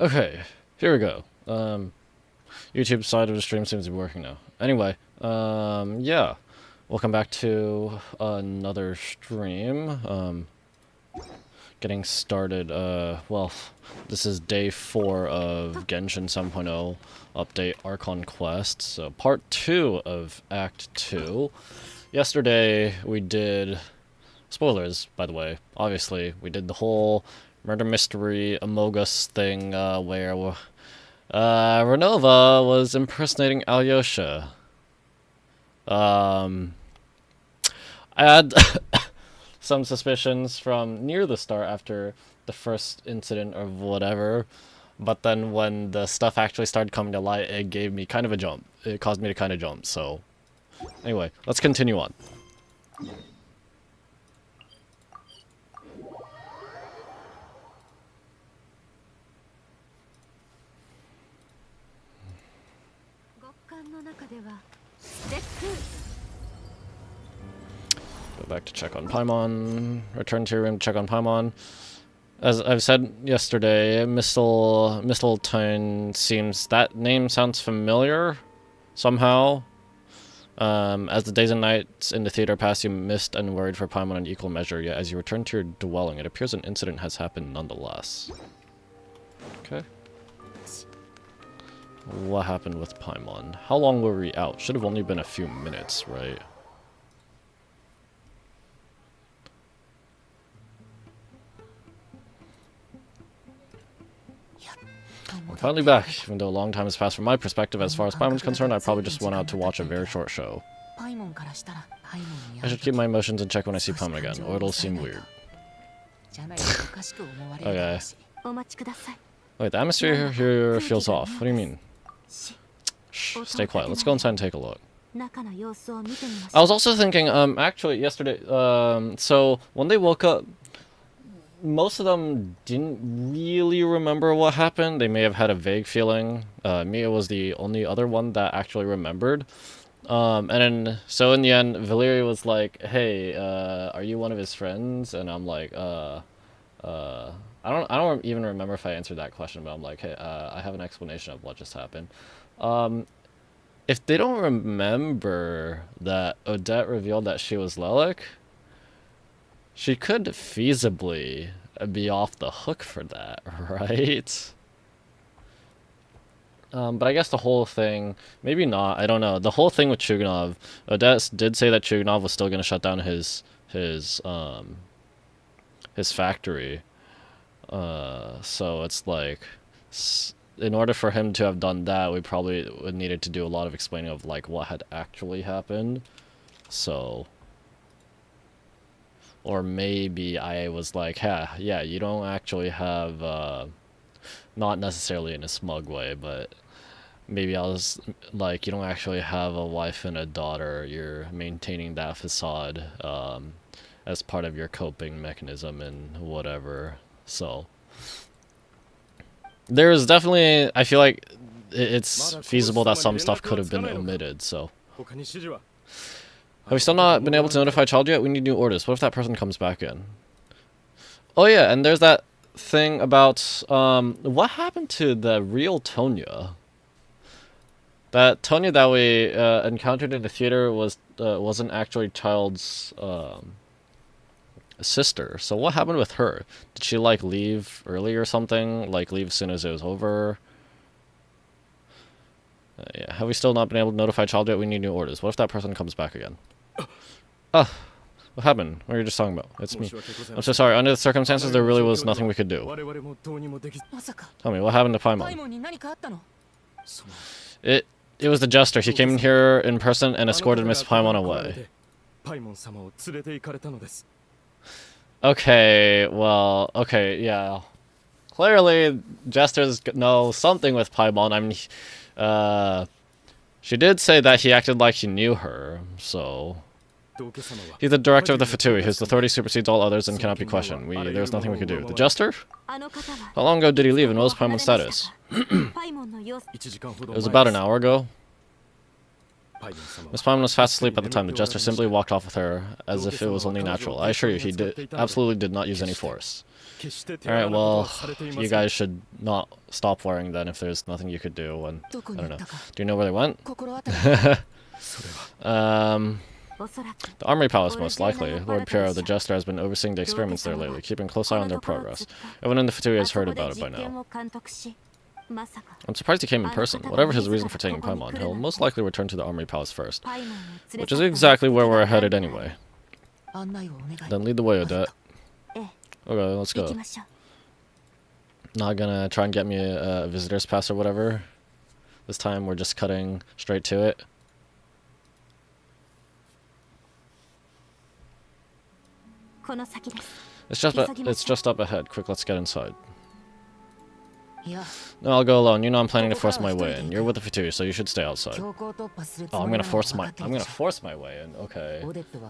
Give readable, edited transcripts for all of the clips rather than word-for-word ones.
Okay, here we go. YouTube side of the stream seems to be working now. Anyway, yeah. Welcome back to another stream. Getting started, well, this is day 4 of Genshin 7.0 update Archon Quest, so part 2 of Act 2. Yesterday we did, spoilers by the way, obviously, we did the whole murder mystery Amogus thing where Ronova was impersonating Alyosha. I had some suspicions from near the start after the first incident or whatever, but then when the stuff actually started coming to light, it gave me kind of a jump. It caused me to kind of jump, so anyway, let's continue on. Go back to check on Paimon. Return to your room to check on Paimon. As I've said yesterday, Mistletoe seems, that name sounds familiar somehow. As the days and nights in the theater pass, you missed and worried for Paimon in equal measure, yet as you return to your dwelling, it appears an incident has happened nonetheless. Okay. What happened with Paimon? How long were we out? Should have only been a few minutes, right? I'm finally back, even though a long time has passed from my perspective. As far as Paimon's concerned, I probably just went out to watch a very short show. I should keep my emotions in check when I see Paimon again, or it'll seem weird. Okay. Wait, the atmosphere here feels off. What do you mean? Shh, stay quiet. Let's go inside and take a look. I was also thinking, actually, yesterday, so when they woke up, most of them didn't really remember what happened. They may have had a vague feeling. Mia was the only other one that actually remembered. And then, so in the end, Valeria was like, hey, are you one of his friends? And I'm like, I don't even remember if I answered that question, but I'm like, hey, I have an explanation of what just happened. If they don't remember that Odette revealed that she was Lelik, she could feasibly be off the hook for that, right? But I guess the whole thing, maybe not, I don't know. The whole thing with Chuganov, Odette did say that Chuganov was still going to shut down his factory. So it's like, in order for him to have done that, we probably would needed to do a lot of explaining of like what had actually happened. So, or maybe I was like, yeah, you don't actually have, not necessarily in a smug way, but maybe I was like, you don't actually have a wife and a daughter. You're maintaining that facade, as part of your coping mechanism and whatever. So there's definitely, I feel like it's feasible that some stuff could have been omitted, so. Have we still not been able to notify child yet? We need new orders. What if that person comes back in? Oh yeah, and there's that thing about, what happened to the real Tonya? That Tonya that we encountered in the theater wasn't actually Child's sister. So what happened with her? Did she like leave early or something? Like leave as soon as it was over? Yeah. Have we still not been able to notify Child yet? We need new orders. What if that person comes back again? What happened? What were you just talking about? It's me. I'm so sorry. Under the circumstances, there really was nothing we could do. Tell me, what happened to Paimon? It was the Jester. He came in here in person and escorted Miss Paimon away. Okay, well, okay, yeah. Clearly, Jesters know something with Paimon. I mean, she did say that he acted like he knew her, so. He's the director of the Fatui. His authority supersedes all others and cannot be questioned. There's nothing we could do. The Jester? How long ago did he leave and what was Paimon's status? It was about an hour ago. Miss Paimon was fast asleep at the time. The jester simply walked off with her, as if it was only natural. I assure you, he absolutely did not use any force. Alright, well, you guys should not stop worrying then if there's nothing you could do, and I don't know. Do you know where they went? The Armory Palace, most likely. Lord Piero, the Jester, has been overseeing the experiments there lately, keeping a close eye on their progress. Everyone in the Fatui has heard about it by now. I'm surprised he came in person. Whatever his reason for taking Paimon, he'll most likely return to the Armory Palace first, which is exactly where we're headed anyway. Then lead the way, Odette. Okay, let's go. Not gonna try and get me a visitor's pass or whatever. This time we're just cutting straight to it. It's just up ahead. Quick, let's get inside. No, I'll go alone. You know I'm planning to force my way in. You're with the Fatui, so you should stay outside. Oh, I'm gonna force my way in. Okay.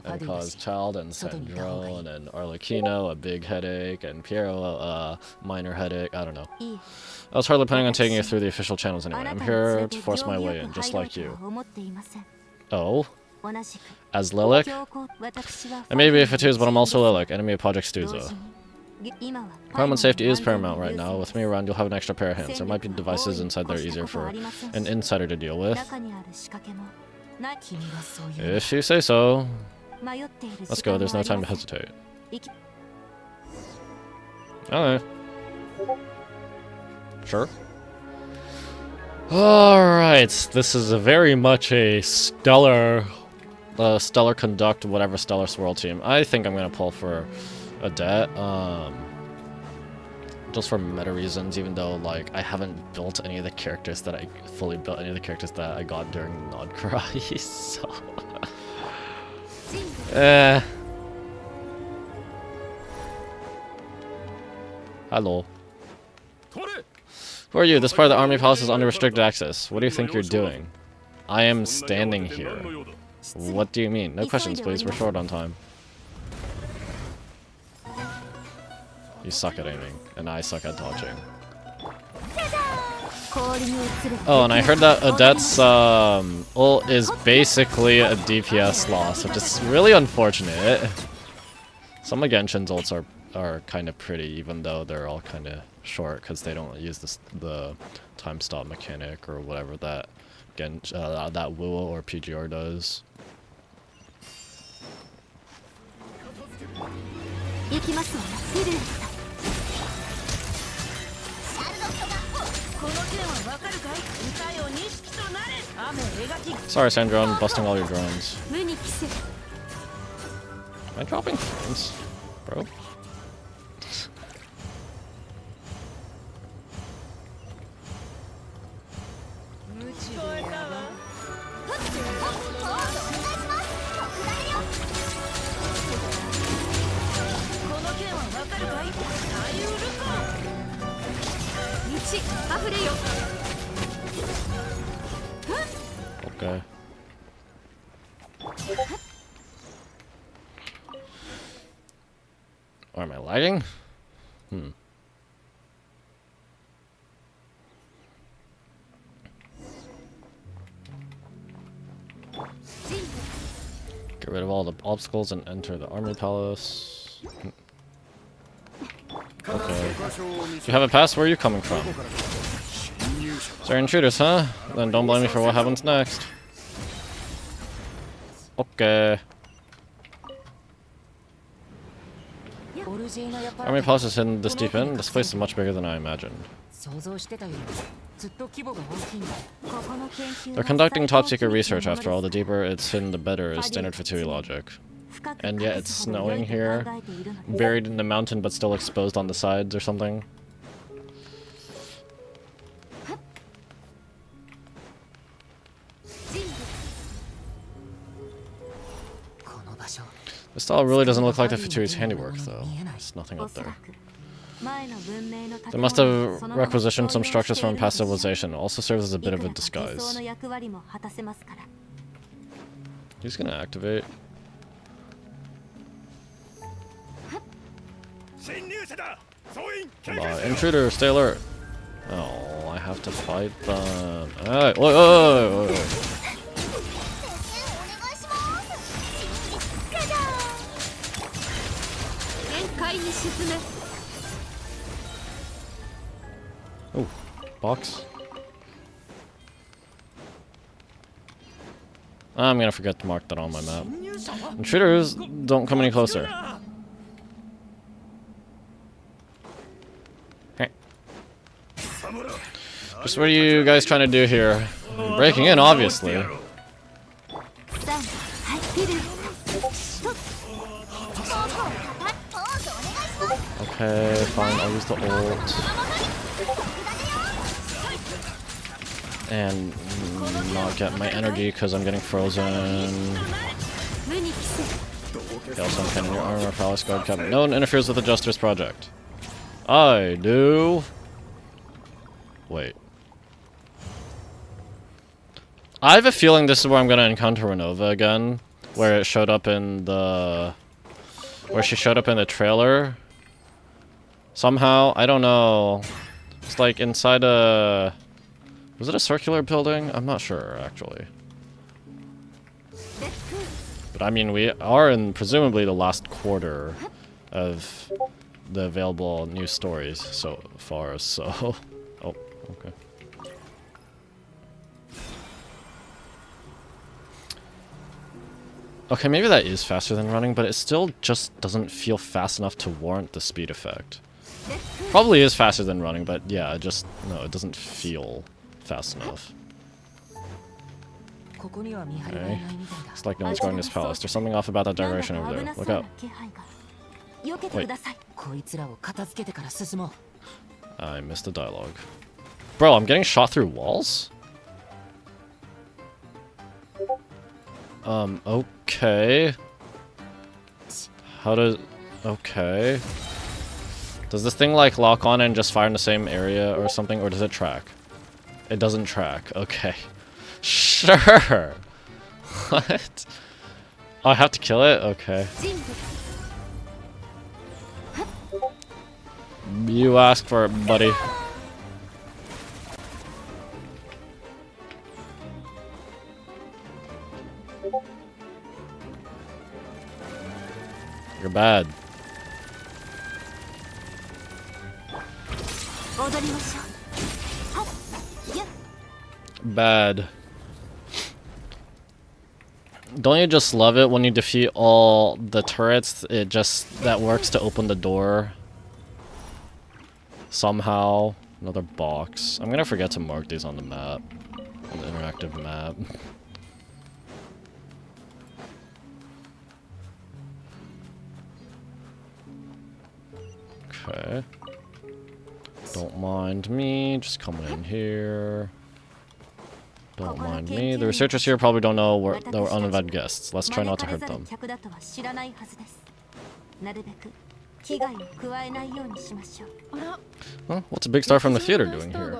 And cause Child and Sandrone and Arlecchino a big headache and Piero a minor headache. I don't know. I was hardly planning on taking you through the official channels anyway. I'm here to force my way in, just like you. Oh? As Lilac? I may be a Fatui, but I'm also Lilac, enemy of Project Stuzo. Paimon's safety is paramount right now. With me around, you'll have an extra pair of hands. There might be devices inside that are easier for an insider to deal with. If you say so. Let's go, there's no time to hesitate. Okay. Sure. Alright, this is very much a stellar conduct, whatever stellar swirl team. I think I'm gonna pull for Odette, just for meta reasons, even though, like, I haven't built any of the characters that I got during Nodcry, so... Hello. Who are you? This part of the Army Palace is under restricted access. What do you think you're doing? I am standing here. What do you mean? No questions, please. We're short on time. You suck at aiming, and I suck at dodging. Oh, and I heard that Odette's ult is basically a DPS loss, which is really unfortunate. Some of Genshin's ults are kind of pretty, even though they're all kind of short, because they don't use the time stop mechanic or whatever that that Wu or PGR does. Sorry, Sandro, I'm busting all your drones. Am I dropping drones, bro? Okay. Or am I lagging? Get rid of all the obstacles and enter the Armory Palace. Okay. If you have a pass, where are you coming from? They're intruders, huh? Then don't blame me for what happens next. Okay. Armory Palace is hidden this deep in. This place is much bigger than I imagined. They're conducting top-secret research, after all. The deeper it's hidden, the better is standard Fatui logic. And yet it's snowing here, buried in the mountain but still exposed on the sides or something. This style really doesn't look like the Fatui's handiwork, though. There's nothing up there. They must have requisitioned some structures from past civilization. It also serves as a bit of a disguise. He's gonna activate. Come on, intruder, stay alert. Oh, I have to fight them. Alright, whoa. Oh, box. I'm gonna forget to mark that on my map. Intruders, don't come any closer. Hey. Just what are you guys trying to do here? Breaking in, obviously. Okay, fine, I'll use the ult. And not get my energy because I'm getting frozen. Okay, also I'm cannon your armor, palace guard cabinet. No one interferes with the Justice Project. I do. Wait. I have a feeling this is where I'm gonna encounter Ronova again. Where it showed up in the... Where she showed up in the trailer. Somehow, I don't know. It's like inside a... Was it a circular building? I'm not sure, actually. But I mean, we are in presumably the last quarter of the available news stories so far, so... Oh, okay. Okay, maybe that is faster than running, but it still just doesn't feel fast enough to warrant the speed effect. Probably is faster than running, but yeah, just... No, it doesn't feel fast enough. Okay. It's like no one's guarding this palace. There's something off about that direction over there. Look out. Wait. I missed the dialogue. Bro, I'm getting shot through walls? Okay. How does... Okay. Does this thing, like, lock on and just fire in the same area or something, or does it track? It doesn't track. Okay. Sure! What? Oh, I have to kill it? Okay. You asked for it, buddy. You're bad. Bad. Don't you just love it when you defeat all the turrets? It just... that works to open the door. Somehow. Another box. I'm gonna forget to mark these on the map. On the interactive map. Okay. Don't mind me, just coming in here. Don't mind me. The researchers here probably don't know they were uninvited guests. Let's try not to hurt them. Huh? What's a big star from the theater doing here?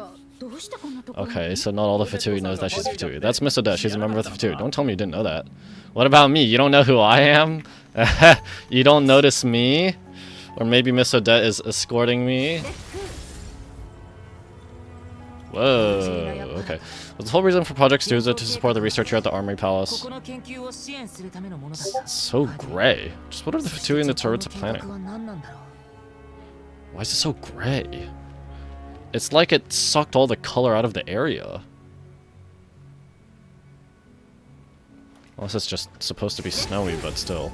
Okay, so not all the Fatui knows that she's a Fatui. That's Miss Odette, she's a member of the Fatui. Don't tell me you didn't know that. What about me? You don't know who I am? You don't notice me? Or maybe Miss Odette is escorting me? Whoa, okay. Was the whole reason for Project Stuza to support the research here at the Armory Palace? It's so gray. Just what are the Fatui and the turrets planning? Why is it so gray? It's like it sucked all the color out of the area. Unless it's just supposed to be snowy, but still.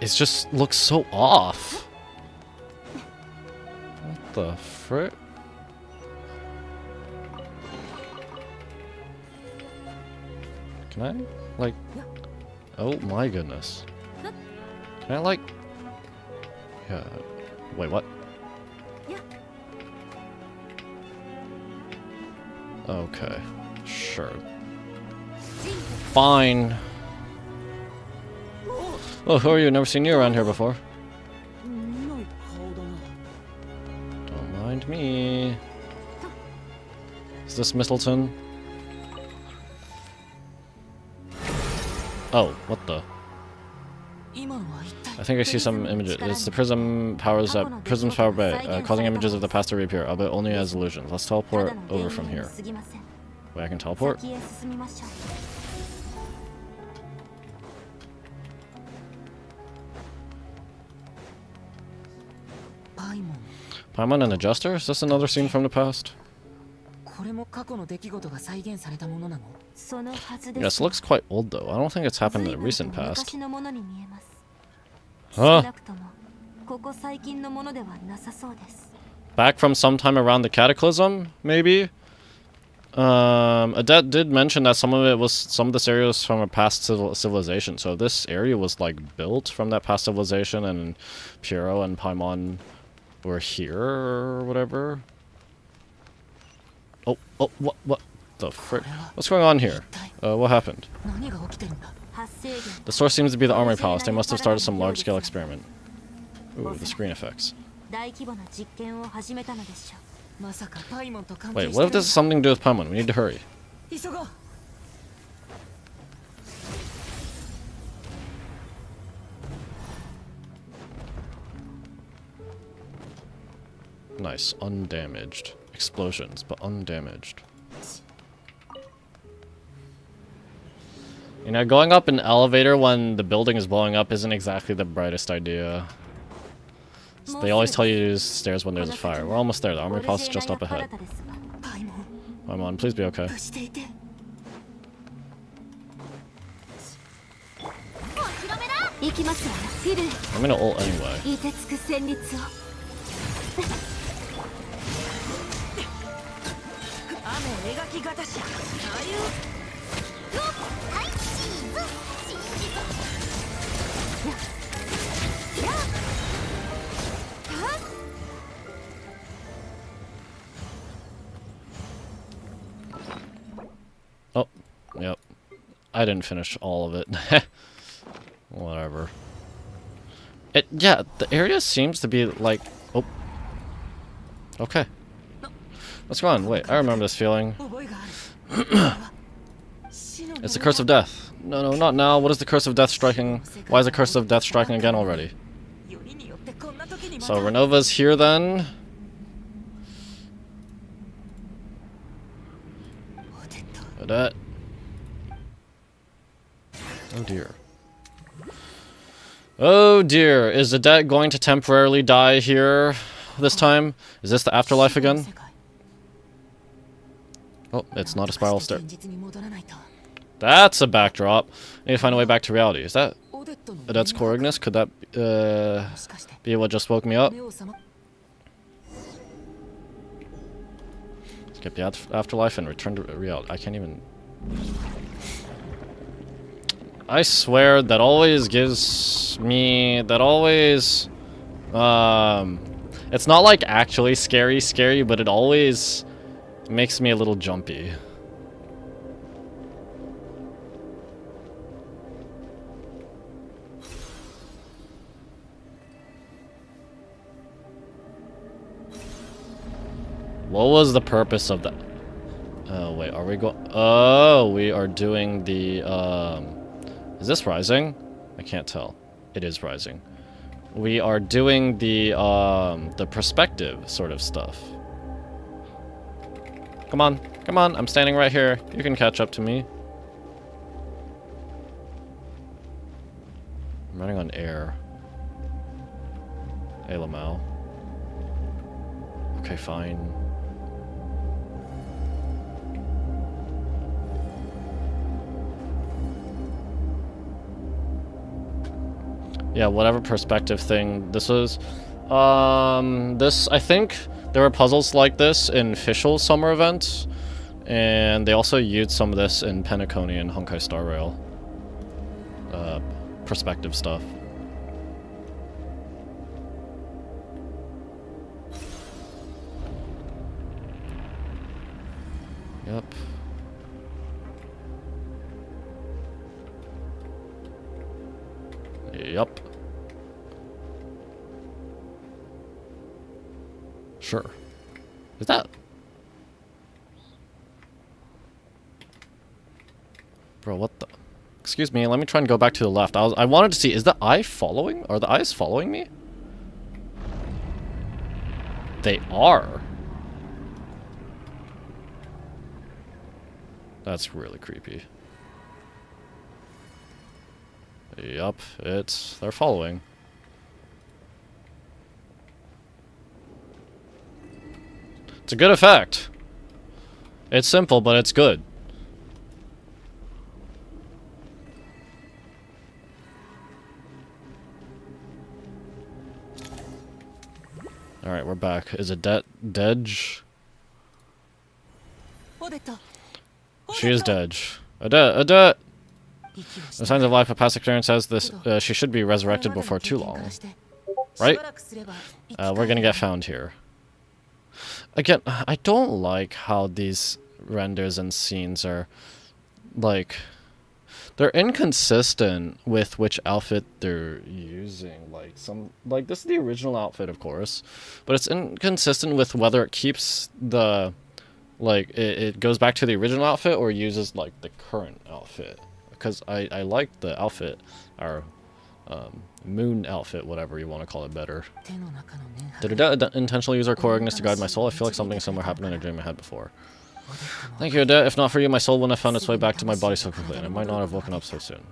It just looks so off. What the frick? Can I, like... Oh my goodness. Can I, like... Yeah... Wait, what? Okay. Sure. Fine. Oh, who are you? Never seen you around here before. Don't mind me. Is this Mistleton? Oh, what the? I think I see some images. It's the prism's power bay, causing images of the past to reappear, albeit only as illusions. Let's teleport over from here. Wait, I can teleport? Paimon and Adjuster? Is this another scene from the past? Yes, looks quite old though. I don't think it's happened in the recent past. Huh? Back from sometime around the Cataclysm, maybe? Adet did mention that some of this area was from a past civilization. So this area was like built from that past civilization, and Piero and Paimon were here or whatever. Oh, what the frick? What's going on here? What happened? The source seems to be the armory palace. They must have started some large-scale experiment. Ooh, the screen effects. Wait, what if this has something to do with Paimon? We need to hurry. Nice, undamaged. Explosions, but undamaged. You know, going up an elevator when the building is blowing up isn't exactly the brightest idea. So they always tell you to use stairs when there's a fire. We're almost there. The armory palace is just up ahead. Paimon, please be okay. I'm gonna ult anyway. Oh, yep. I didn't finish all of it. Whatever. Yeah, the area seems to be like... Oh. Okay. What's going on? Wait, I remember this feeling. It's the curse of death. No, not now. What is the curse of death striking? Why is the curse of death striking again already? So Renova's here then. That. Oh dear. Oh dear. Is Adet going to temporarily die here this time? Is this the afterlife again? Oh, it's not a spiral stair. That's a backdrop. I need to find a way back to reality. Is that Adet's core Ignis? Could that be what just woke me up? Skip the afterlife and return to reality. I can't even... I swear that always gives me... That always... It's not like actually scary, but it always makes me a little jumpy. What was the purpose of that? Oh, wait, are we going... Oh, we are doing the, Is this rising? I can't tell. It is rising. We are doing the perspective sort of stuff. Come on, I'm standing right here. You can catch up to me. I'm running on air. Hey, Lamau. Okay, fine. Yeah, whatever perspective thing this is. I think there were puzzles like this in Fischl Summer Event, and they also used some of this in Penacony and Honkai Star Rail. Perspective stuff. Yep. Yup. Sure. Is that... Bro, what the... Excuse me, let me try and go back to the left. I wanted to see, is the eye following? Are the eyes following me? They are. That's really creepy. Yup, they're following. It's a good effect. It's simple, but it's good. Alright, we're back. Is it Dej? She is Dej. Adet! The signs of life, a past experience says this. She should be resurrected before too long. Right? We're gonna get found here. Again, I don't like how these renders and scenes are, like, they're inconsistent with which outfit they're using. Like this is the original outfit, of course, but it's inconsistent with whether it keeps the, like, it goes back to the original outfit or uses, like, the current outfit. Because I like the outfit, or moon outfit, whatever you want to call it better. Did Adet intentionally use her core Ignis to guide my soul? I feel like something similar happened in a dream I had before. Thank you, Adet. If not for you, my soul wouldn't have found its way back to my body so quickly, and I might not have woken up so soon.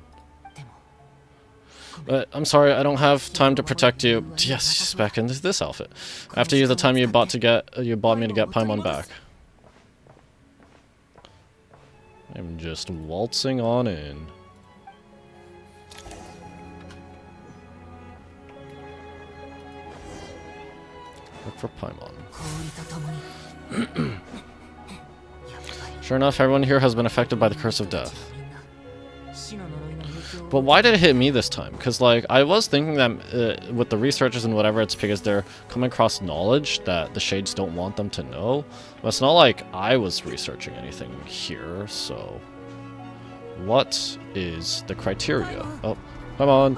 But I'm sorry, I don't have time to protect you. Yes, she's back in this outfit. I have to use the time you bought me to get Paimon back. I'm just waltzing on in. Look for Paimon. Sure enough, everyone here has been affected by the curse of death. But why did it hit me this time? Because, like, I was thinking that with the researchers and whatever, it's because they're coming across knowledge that the Shades don't want them to know. But it's not like I was researching anything here, so... What is the criteria? Oh, Paimon!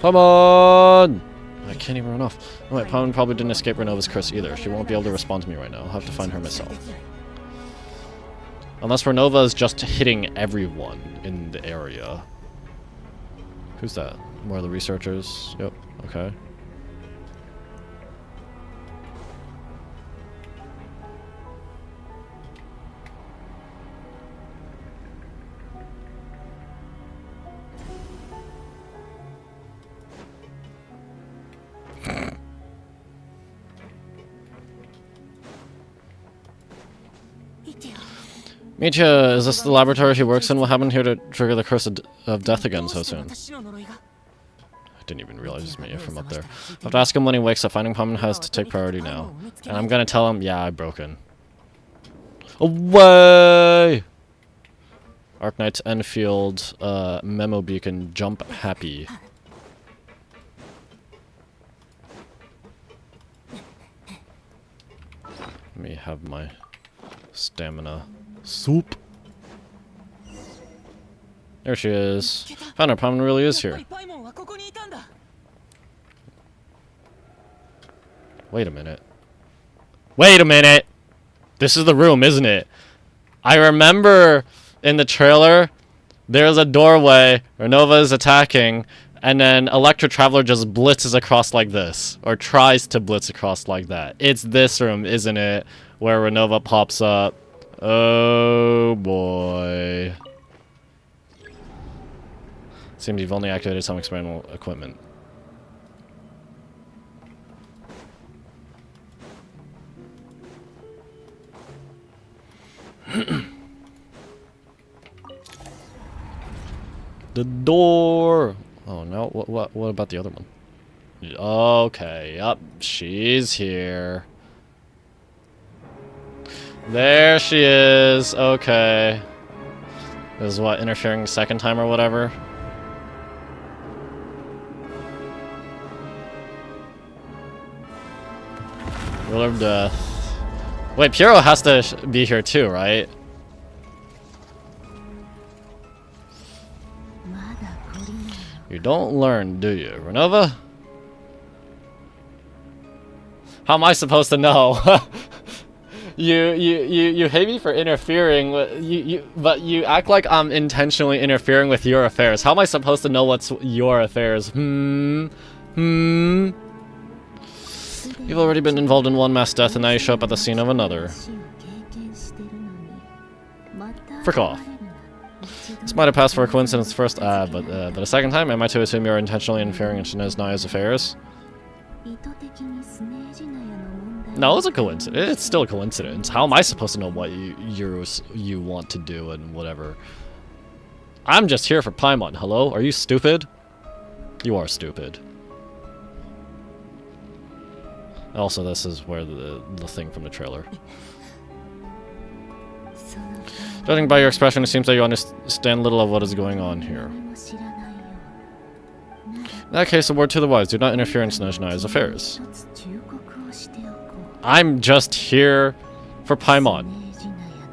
Paimon! I can't even run off. Oh wait, Paimon probably didn't escape Renova's curse either. She won't be able to respond to me right now. I'll have to find her myself. Unless Renova is just hitting everyone in the area. Who's that? More of the researchers? Yep, okay. Micha, is this the laboratory he works in? What happened here to trigger the curse of death again so soon? I didn't even realize it was Micha from up there. I have to ask him when he wakes up. Finding Paimon has to take priority now. And I'm gonna tell him, yeah, I've broken. Away! Arknight's Enfield, Memo Beacon, Jump Happy. Let me have my stamina soup. There she is. Found her. Paimon really is here. Wait a minute. Wait a minute! This is the room, isn't it? I remember in the trailer, there's a doorway, Renova is attacking, and then Electro Traveler just blitzes across like this. Or tries to blitz across like that. It's this room, isn't it? Where Renova pops up. Oh boy. Seems you've only activated some experimental equipment. The door. Oh no! What about the other one? Okay. Yep. She's here. There she is. Okay. This is what, interfering second time or whatever? Ruler of Death. Wait, Piero has to be here too, right? You don't learn, do you, Renova? How am I supposed to know? You hate me for interfering with but you act like I'm intentionally interfering with your affairs. How am I supposed to know what's your affairs? You've already been involved in one mass death and now you show up at the scene of another. Frick off. This might have passed for a coincidence first, but a second time, am I to assume you're intentionally interfering in Shina's Naya's affairs? No, it's a coincidence. It's still a coincidence. How am I supposed to know what you want to do and whatever? I'm just here for Paimon. Hello? Are you stupid? You are stupid. Also, this is where the thing from the trailer. Judging by your expression, it seems that you understand little of what is going on here. In that case, a word to the wise. Do not interfere in Snezhnai's affairs. I'm just here for Paimon.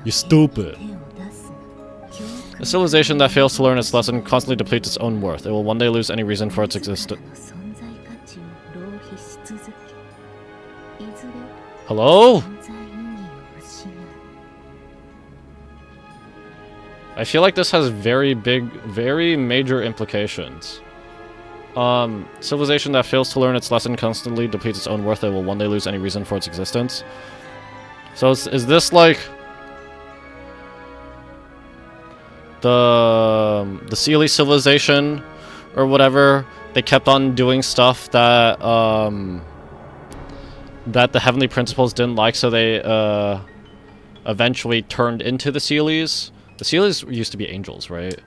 You stupid. A civilization that fails to learn its lesson constantly depletes its own worth. It will one day lose any reason for its existence. Hello? I feel like this has very major implications. Civilization that fails to learn its lesson constantly depletes its own worth. It will one day lose any reason for its existence. So is this like the Sealy civilization or whatever? They kept on doing stuff that that the Heavenly Principles didn't like, so they eventually turned into the Sealies. The Sealies used to be angels, right?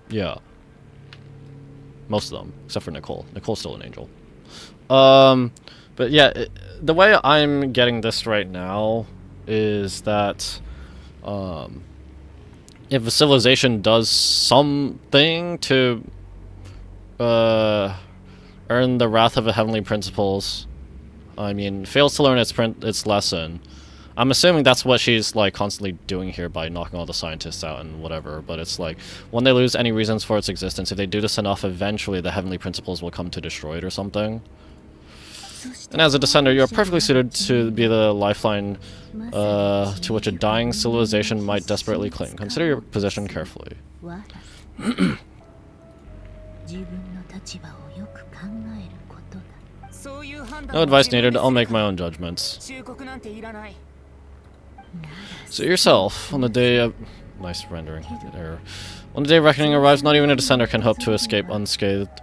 Yeah. Most of them, except for Nicole. Nicole's still an angel. But yeah, the way I'm getting this right now is that if a civilization does something to earn the wrath of the Heavenly Principles, I mean, fails to learn its lesson, I'm assuming that's what she's like constantly doing here by knocking all the scientists out and whatever, but it's like, when they lose any reasons for its existence, if they do this enough, eventually the Heavenly Principles will come to destroy it or something. And as a descender, you're perfectly suited to be the lifeline to which a dying civilization might desperately cling. Consider your position carefully. No advice needed, I'll make my own judgments. So yourself, on the day of... Nice rendering error. When the day of reckoning arrives, not even a descender can hope to escape unscathed.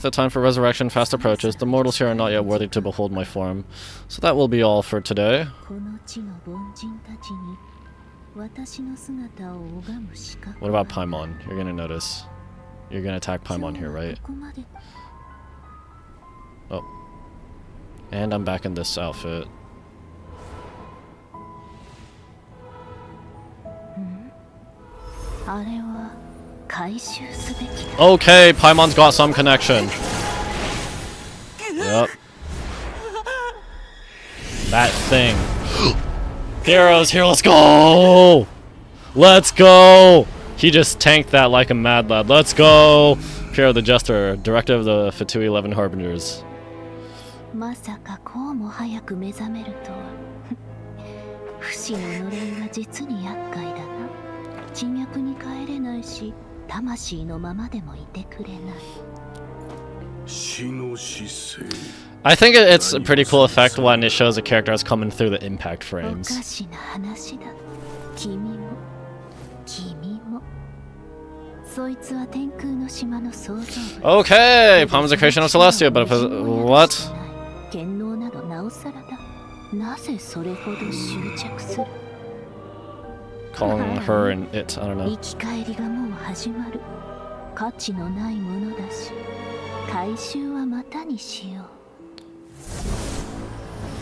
The time for resurrection fast approaches. The mortals here are not yet worthy to behold my form. So that will be all for today. What about Paimon? You're gonna notice. You're gonna attack Paimon here, right? Oh. And I'm back in this outfit. Okay, Paimon's got some connection. Yep. That thing. Heroes here, let's go! Let's go! He just tanked that like a mad lad. Let's go! Piero the Jester, director of the Fatui 11 Harbingers. I think it's a pretty cool effect when it shows a character as coming through the impact frames. Okay, Paimon's a creation of Celestia, but what? Calling her and it, I don't know.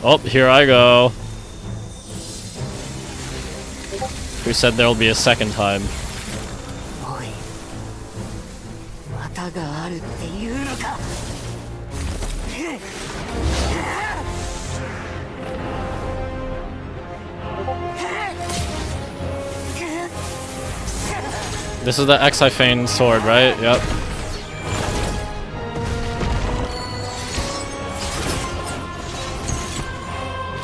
Oh, here I go. Who said there'll be a second time? This is the Exifane sword, right? Yep.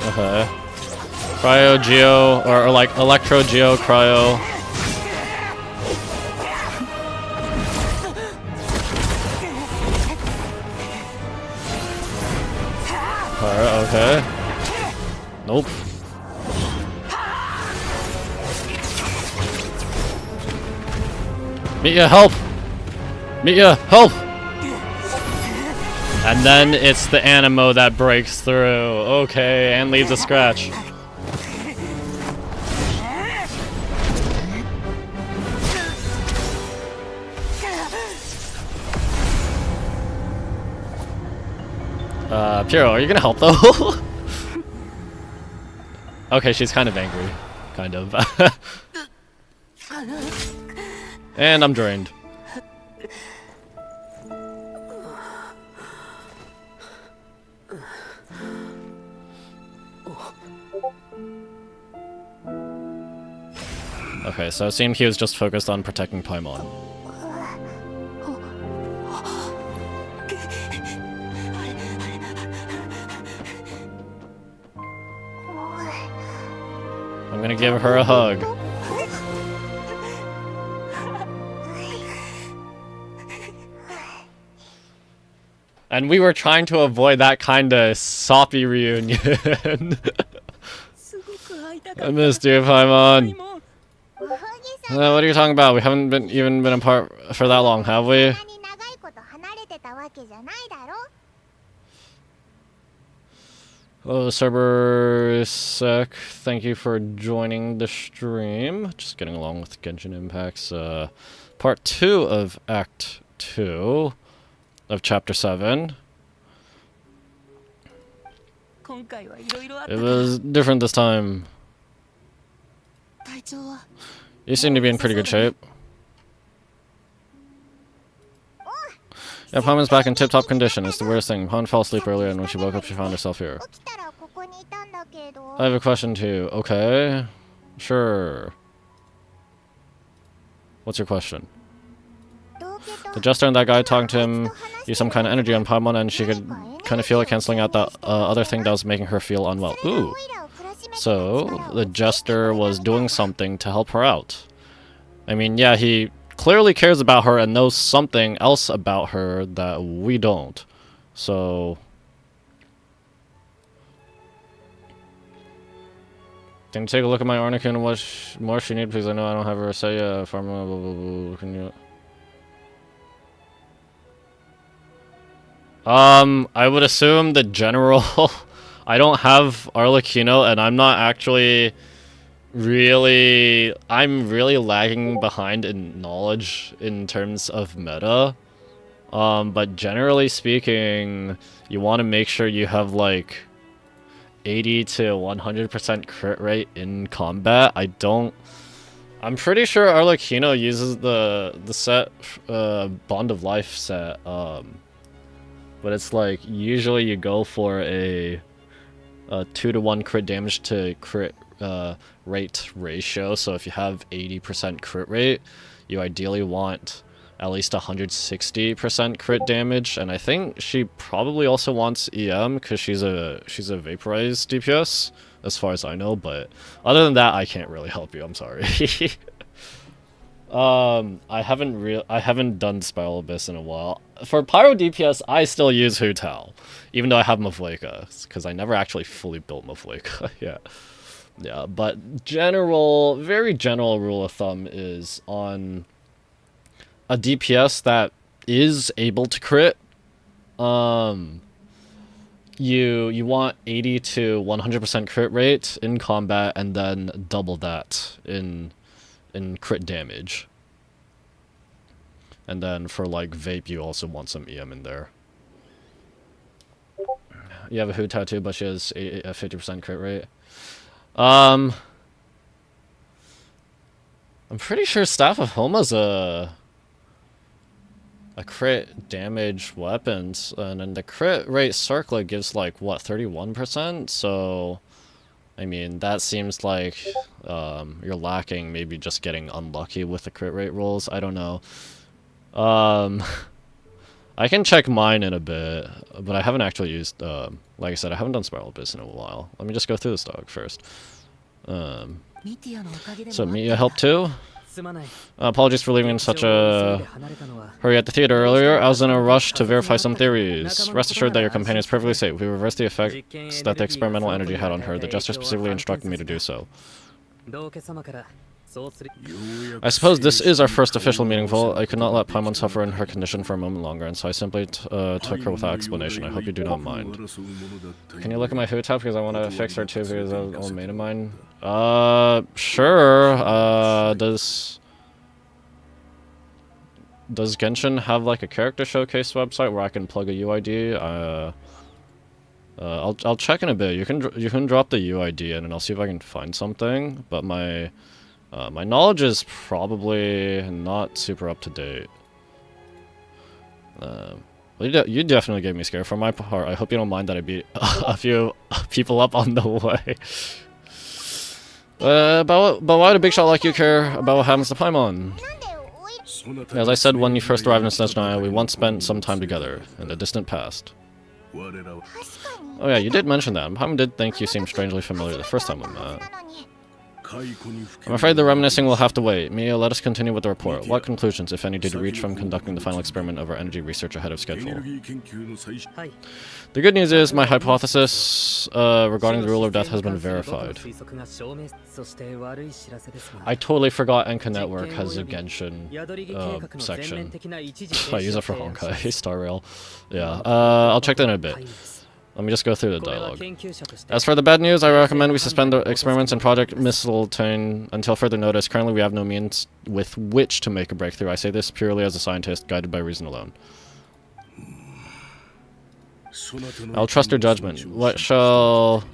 Okay. Cryo, Geo, or like Electro, Geo, Cryo. Alright, okay. Nope. Meet ya, help! Meet ya, help! And then it's the Animo that breaks through. Okay, and leaves a scratch. Piero, are you gonna help though? Okay, she's kind of angry. Kind of. And I'm drained. Okay, so it seemed he was just focused on protecting Paimon. I'm gonna give her a hug. And we were trying to avoid that kind of soppy reunion. I missed you, Paimon. What are you talking about? We haven't even been apart for that long, have we? Hello, Cerbersec. Thank you for joining the stream. Just getting along with Genshin Impact's part 2 of Act 2 of Chapter 7. It was different this time. You seem to be in pretty good shape. Yeah, Paimon's back in tip-top condition. It's the weirdest thing. Han fell asleep earlier, and when she woke up, she found herself here. I have a question to you. Okay. Sure. What's your question? The jester and that guy talking to him used some kind of energy on Paimon, and she could kind of feel it canceling out that other thing that was making her feel unwell. Ooh. So, the jester was doing something to help her out. I mean, yeah, he clearly cares about her and knows something else about her that we don't. So... Can you take a look at my Arnica and what more she needs, please? I know I don't have her say, Pharma, blah, blah, blah. Can you... I would assume the general... I don't have Arlecchino, and I'm not actually really... I'm really lagging behind in knowledge in terms of meta. But generally speaking, you want to make sure you have, like, 80 to 100% crit rate in combat. I'm pretty sure Arlecchino uses the set, Bond of Life set, but it's like, usually you go for a 2-to-1 crit damage to crit rate ratio, so if you have 80% crit rate, you ideally want at least 160% crit damage, and I think she probably also wants EM because she's a vaporized DPS, as far as I know. But other than that, I can't really help you. I'm sorry. I haven't done Spiral Abyss in a while. For Pyro DPS, I still use Hu Tao, even though I have Mavleka, because I never actually fully built Mavleka. yeah. But very general rule of thumb is on a DPS that is able to crit, you want 80 to 100% crit rate in combat, and then double that in crit damage. And then for like vape, you also want some EM in there. You have a Hu Tao too, but she has a 50% crit rate. I'm pretty sure Staff of Homa's a crit damage weapons, and then the crit rate circlet gives like what, 31%? So I mean, that seems like you're lacking, maybe just getting unlucky with the crit rate rolls. I don't know. I can check mine in a bit, but I haven't actually used, like I said, I haven't done Spiral Abyss in a while. Let me just go through this dog first. So Mia helped too? Apologies for leaving in such a hurry at the theater earlier. I was in a rush to verify some theories. Rest assured that your companion is perfectly safe. We reversed the effects that the experimental energy had on her. The Jester specifically instructed me to do so. I suppose this is our first official meaningful. I could not let Paimon suffer in her condition for a moment longer, and so I simply took her without explanation. I hope you do not mind. Can you look at my Who tab, because I want to fix her too, because of an old mate of mine? Sure. Does Genshin have like a character showcase website where I can plug a UID? I'll check in a bit. You can drop the UID in, and I'll see if I can find something. But my my knowledge is probably not super up to date. Well, you definitely gave me scared. For my part, I hope you don't mind that I beat a few people up on the way. But why do big shot like you care about what happens to Paimon? As I said when you first arrived in Snezhnaya, we once spent some time together in the distant past. Oh yeah, you did mention that. Paimon did think you seemed strangely familiar the first time we met. I'm afraid the reminiscing will have to wait. Mia, let us continue with the report. What conclusions, if any, did you reach from conducting the final experiment of our energy research ahead of schedule? The good news is my hypothesis regarding the rule of death has been verified. I totally forgot Enka Network has a Genshin section. I use it for Honkai, Star Rail. Yeah, I'll check that in a bit. Let me just go through the dialogue. As for the bad news, I recommend we suspend the experiments and Project Mistletoe until further notice. Currently, we have no means with which to make a breakthrough. I say this purely as a scientist, guided by reason alone. I'll trust your judgment. We shall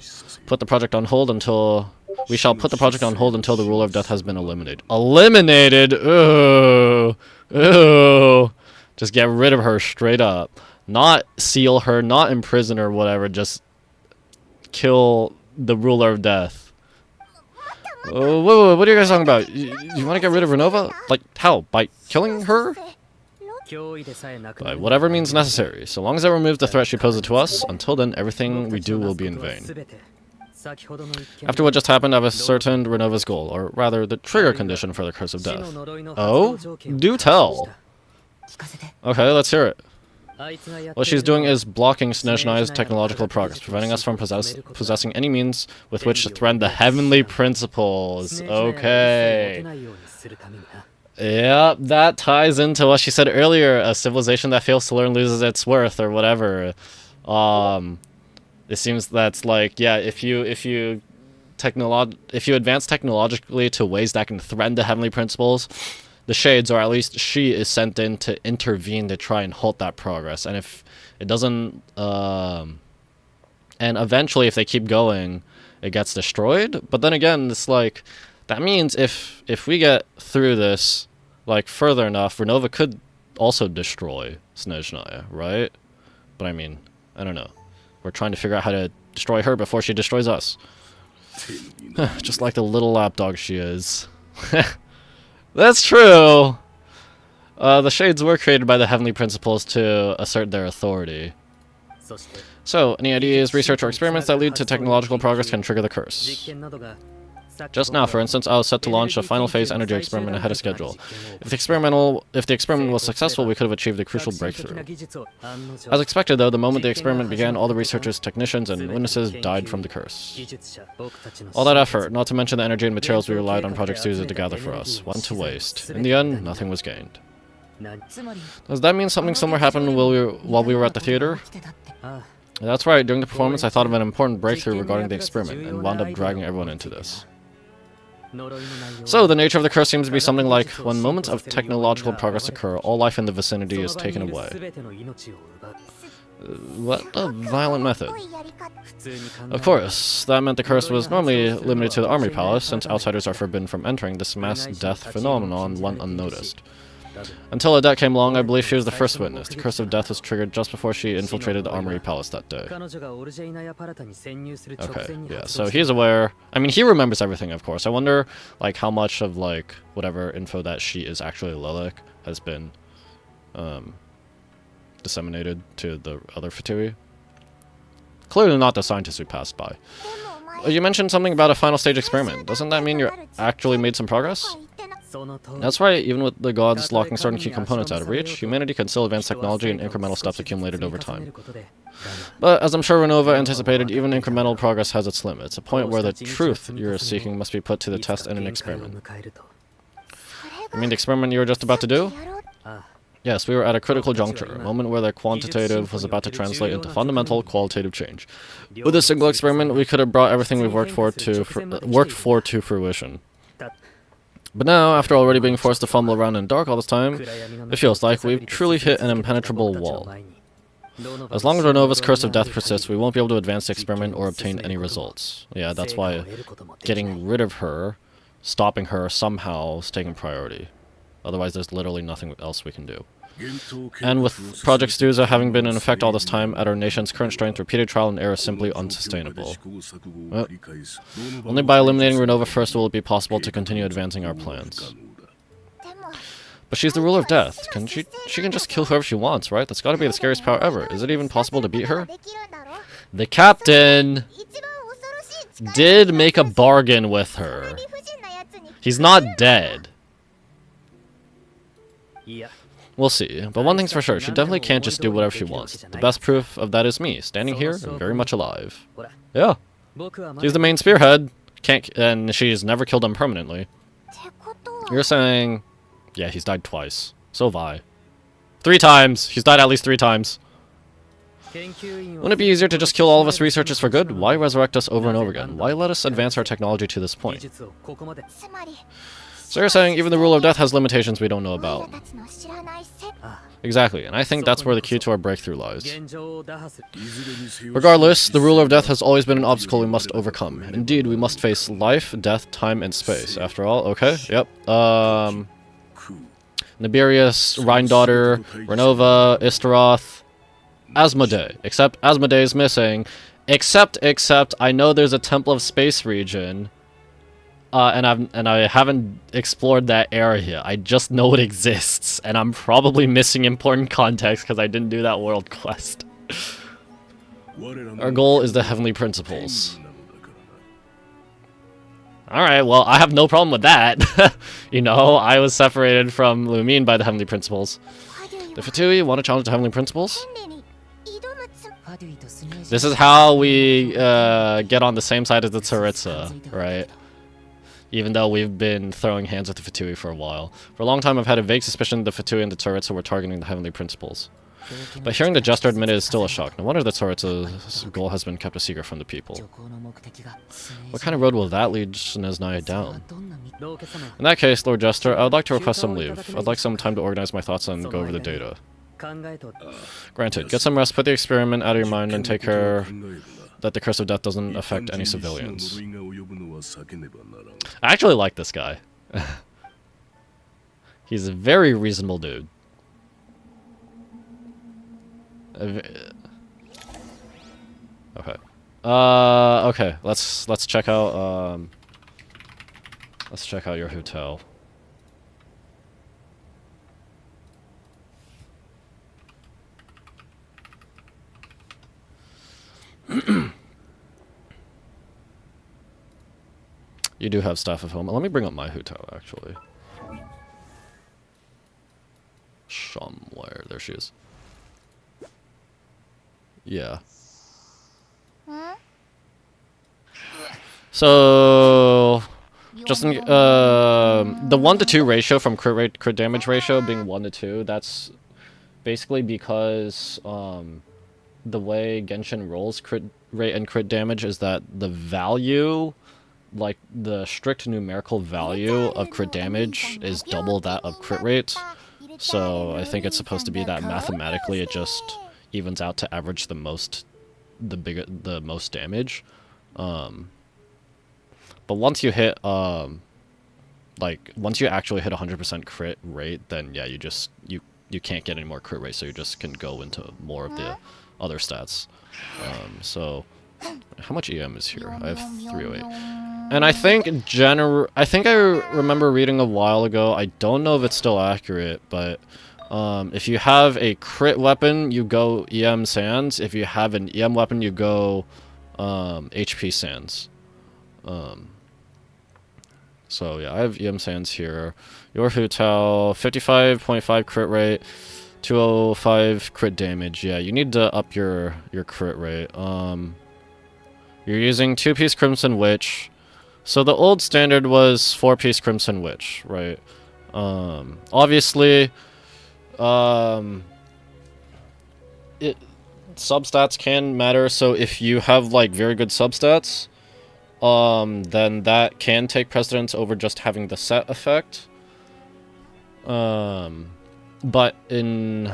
put the project on hold until the ruler of death has been eliminated. Eliminated? Ooh. Ooh. Just get rid of her straight up. Not seal her, not imprison her, whatever, just kill the ruler of death. Oh, whoa, what are you guys talking about? You want to get rid of Ronova? Like, how? By killing her? By whatever means necessary. So long as it removes the threat she poses to us, until then, everything we do will be in vain. After what just happened, I've ascertained Renova's goal, or rather, the trigger condition for the Curse of Death. Oh? Do tell! Okay, let's hear it. What she's doing is blocking Snezhnaya's technological progress, preventing us from possessing any means with which to threaten the heavenly principles. Okay. Yep, that ties into what she said earlier. A civilization that fails to learn loses its worth, or whatever. It seems that's like, yeah, if you advance technologically to ways that can threaten the heavenly principles, the Shades, or at least she, is sent in to intervene to try and halt that progress. And if it doesn't, and eventually if they keep going, it gets destroyed. But then again, it's like, that means if we get through this, like, further enough, Ronova could also destroy Snezhnaya, right? But I mean, I don't know. We're trying to figure out how to destroy her before she destroys us. Just like the little lapdog she is. That's true! The Shades were created by the Heavenly Principles to assert their authority. So, any ideas, research, or experiments that lead to technological progress can trigger the curse. Just now, for instance, I was set to launch a final phase energy experiment ahead of schedule. If the experiment was successful, we could have achieved a crucial breakthrough. As expected, though, the moment the experiment began, all the researchers, technicians, and witnesses died from the curse. All that effort, not to mention the energy and materials we relied on Project Suza to gather for us, went to waste. In the end, nothing was gained. Does that mean something similar happened while we were at the theater? That's right, during the performance I thought of an important breakthrough regarding the experiment, and wound up dragging everyone into this. So, the nature of the curse seems to be something like, when moments of technological progress occur, all life in the vicinity is taken away. What a violent method. Of course, that meant the curse was normally limited to the Armory Palace, since outsiders are forbidden from entering this mass death phenomenon went unnoticed. Until Adette came along, I believe she was the first witness. The curse of death was triggered just before she infiltrated the Armory Palace that day. Okay, yeah, so he's aware. I mean, he remembers everything, of course. I wonder, like, how much of, like, whatever info that she is actually Lilac has been, disseminated to the other Fatui. Clearly not the scientists who passed by. You mentioned something about a final stage experiment. Doesn't that mean you're actually made some progress? That's right, even with the gods locking certain key components out of reach, humanity can still advance technology in incremental steps accumulated over time. But as I'm sure Ronova anticipated, even incremental progress has its limits, a point where the truth you're seeking must be put to the test in an experiment. You mean the experiment you were just about to do? Yes, we were at a critical juncture, a moment where the quantitative was about to translate into fundamental qualitative change. With a single experiment, we could have brought everything we've worked for to fruition. But now, after already being forced to fumble around in the dark all this time, it feels like we've truly hit an impenetrable wall. As long as Ronova's curse of death persists, we won't be able to advance the experiment or obtain any results. Yeah, that's why getting rid of her, stopping her somehow is taking priority. Otherwise, there's literally nothing else we can do. And with Project Stuza having been in effect all this time, at our nation's current strength, repeated trial and error is simply unsustainable. Only by eliminating Ronova first will it be possible to continue advancing our plans. But she's the ruler of death. She can just kill whoever she wants, right? That's gotta be the scariest power ever. Is it even possible to beat her? The captain did make a bargain with her. He's not dead. We'll see. But one thing's for sure, she definitely can't just do whatever she wants. The best proof of that is me, standing here and very much alive. Yeah. She's the main spearhead. And she's never killed him permanently. You're saying... Yeah, he's died twice. So have I. 3 times! He's died at least 3 times. Wouldn't it be easier to just kill all of us researchers for good? Why resurrect us over and over again? Why let us advance our technology to this point? So you're saying even the rule of death has limitations we don't know about. Exactly, and I think that's where the key to our breakthrough lies. Regardless, the ruler of death has always been an obstacle we must overcome. Indeed, we must face life, death, time, and space. After all, okay, yep. Nibirius, Rhine-Daughter, Ronova, Istaroth, Asmodee. Except Asmodee is missing. Except, I know there's a Temple of Space region. And I haven't explored that area. I just know it exists, and I'm probably missing important context because I didn't do that world quest. Our goal is the heavenly principles. Alright, well, I have no problem with that. You know, I was separated from Lumine by the heavenly principles. The Fatui want to challenge the heavenly principles? This is how we get on the same side as the Tsaritsa, right? Even though we've been throwing hands with the Fatui for a while. For a long time I've had a vague suspicion the Fatui and the Tsaritsa were targeting the heavenly principles. But hearing the Jester admit it is still a shock. No wonder the Tsaritsa's goal has been kept a secret from the people. What kind of road will that lead Snezhnaya down? In that case, Lord Jester, I would like to request some leave. I'd like some time to organize my thoughts and go over the data. Granted, get some rest, put the experiment out of your mind, and take care that the curse of death doesn't affect any civilians. I actually like this guy. He's a very reasonable dude. Okay. Okay. Let's check out your hotel. You do have staff at home. Let me bring up my hotel, actually. Somewhere. There she is. Yeah. So... just in, the 1 to 2 ratio from crit damage ratio being 1 to 2, that's basically because the way Genshin rolls crit rate and crit damage is that the value, like the strict numerical value of crit damage is double that of crit rate. So I think it's supposed to be that mathematically it just evens out to average the most damage. But once you hit like once you actually hit 100% crit rate, then yeah, you can't get any more crit rate, so you just can go into more of the other stats. So how much EM is here? I have 308. And I think I remember reading a while ago, I don't know if it's still accurate, but if you have a crit weapon, you go EM Sands. If you have an EM weapon, you go HP Sands. So yeah, I have EM Sands here. Your Hu Tao, 55.5 crit rate, 205 crit damage. Yeah, you need to up your crit rate. You're using 2-piece Crimson Witch. So the old standard was 4-piece Crimson Witch, right? Obviously, substats can matter. So if you have like very good substats, then that can take precedence over just having the set effect. But in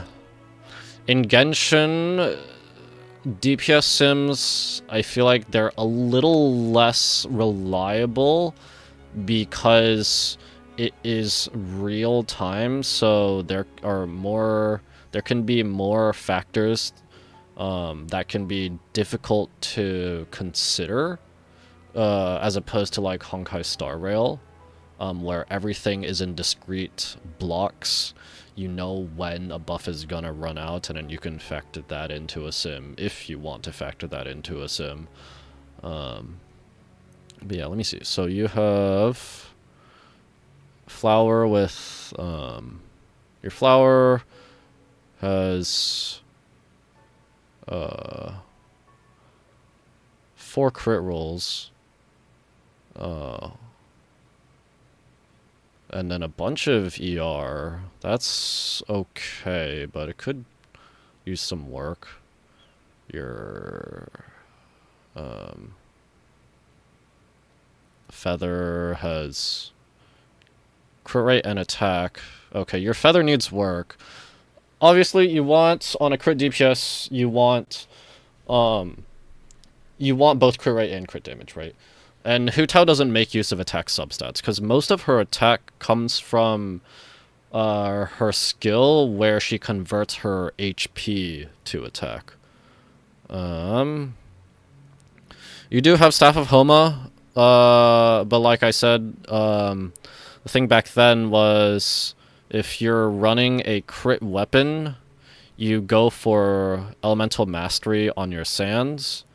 Genshin, DPS sims, I feel like they're a little less reliable because it is real time, so there can be more factors that can be difficult to consider, as opposed to like Honkai Star Rail, where everything is in discrete blocks. You know when a buff is gonna run out, and then you can factor that into a sim if you want to factor that into a sim. But yeah, let me see. So you have flower with your flower has 4 crit rolls, and then a bunch of ER. That's okay, but it could use some work. Your feather has crit rate and attack. Okay, your feather needs work. Obviously, you want, on a crit DPS, you want both crit rate and crit damage, right? And Hu Tao doesn't make use of attack substats, because most of her attack comes from her skill, where she converts her HP to attack. You do have Staff of Homa, but like I said, the thing back then was, if you're running a crit weapon, you go for Elemental Mastery on your Sands.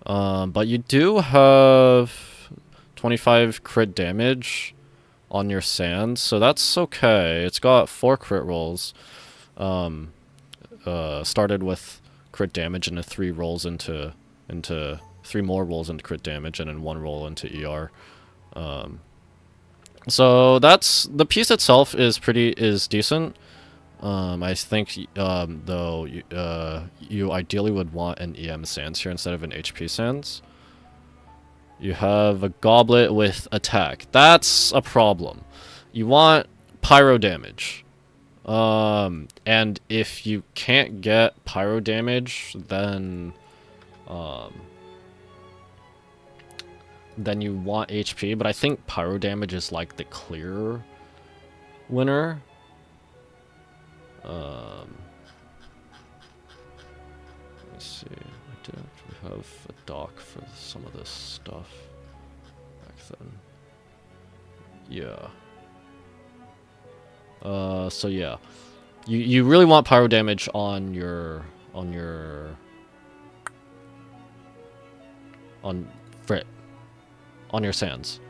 But you do have 25 crit damage on your Sands, so that's okay. It's got 4 crit rolls. Started with crit damage, and 3 rolls into 3 more rolls into crit damage, and then 1 roll into ER. So that's, the piece itself is decent. I think, though, you ideally would want an EM Sands here instead of an HP Sands. You have a goblet with attack. That's a problem. You want pyro damage. And if you can't get pyro damage, then you want HP, but I think pyro damage is like the clear winner. Let me see. I did actually have a doc for some of this stuff back then. Yeah. So yeah, you really want pyro damage on your Sands.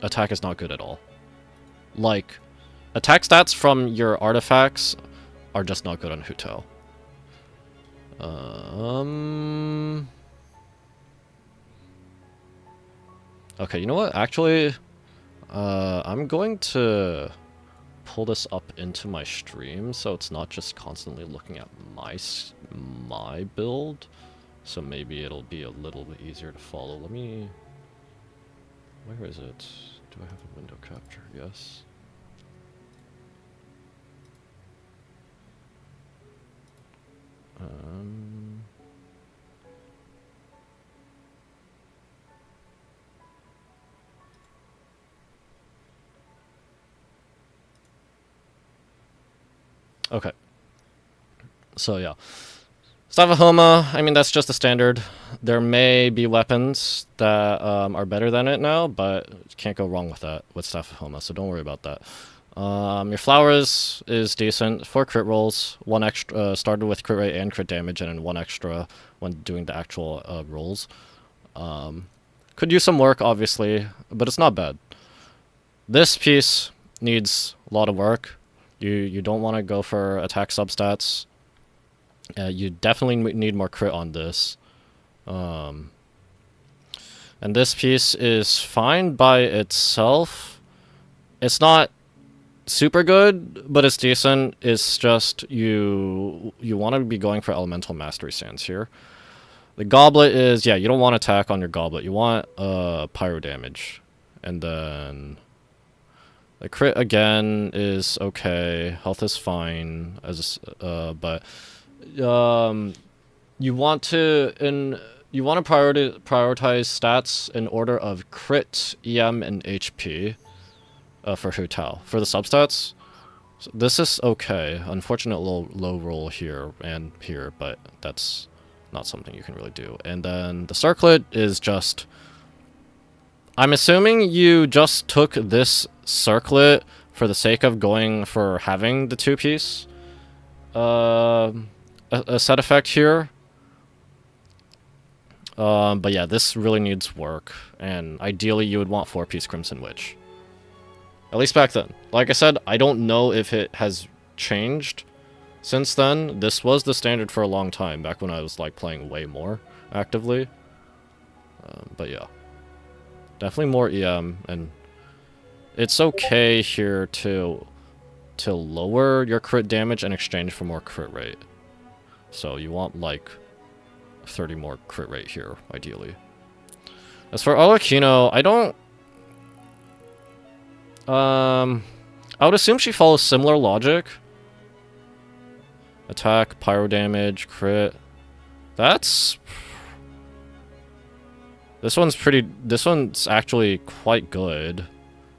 Attack is not good at all. Like, attack stats from your artifacts are just not good on Hu Tao. Okay, you know what? Actually, I'm going to pull this up into my stream, so it's not just constantly looking at my build. So maybe it'll be a little bit easier to follow. Let me... Where is it? Do I have a window capture? Yes. Okay. So yeah. Staff of Homa, I mean, that's just the standard. There may be weapons that are better than it now, but you can't go wrong with that, with Staff of Homa, so don't worry about that. Your flowers is decent. 4 crit rolls, 1 extra, started with crit rate and crit damage, and then 1 extra when doing the actual rolls. Could use some work, obviously, but it's not bad. This piece needs a lot of work. You don't want to go for attack substats. You definitely need more crit on this. And this piece is fine by itself. It's not super good, but it's decent. It's just you want to be going for elemental mastery sands here. The goblet is, yeah, you don't want attack on your goblet. You want pyro damage. And then the crit again is okay. Health is fine as but you want to prioritize stats in order of crit, EM, and HP for Hu Tao. For the substats, so this is okay. Unfortunate low roll here and here, but that's not something you can really do. And then the circlet is just... I'm assuming you just took this circlet for the sake of going for having the two-piece a set effect here. But yeah, this really needs work, and ideally you would want 4-piece Crimson Witch. At least back then. Like I said, I don't know if it has changed since then. This was the standard for a long time, back when I was like playing way more actively. But yeah. Definitely more EM, and it's okay here to lower your crit damage in exchange for more crit rate. So you want like 30 more crit rate here, ideally. As for Arlecchino, I would assume she follows similar logic. Attack, pyro damage, crit. This one's actually quite good.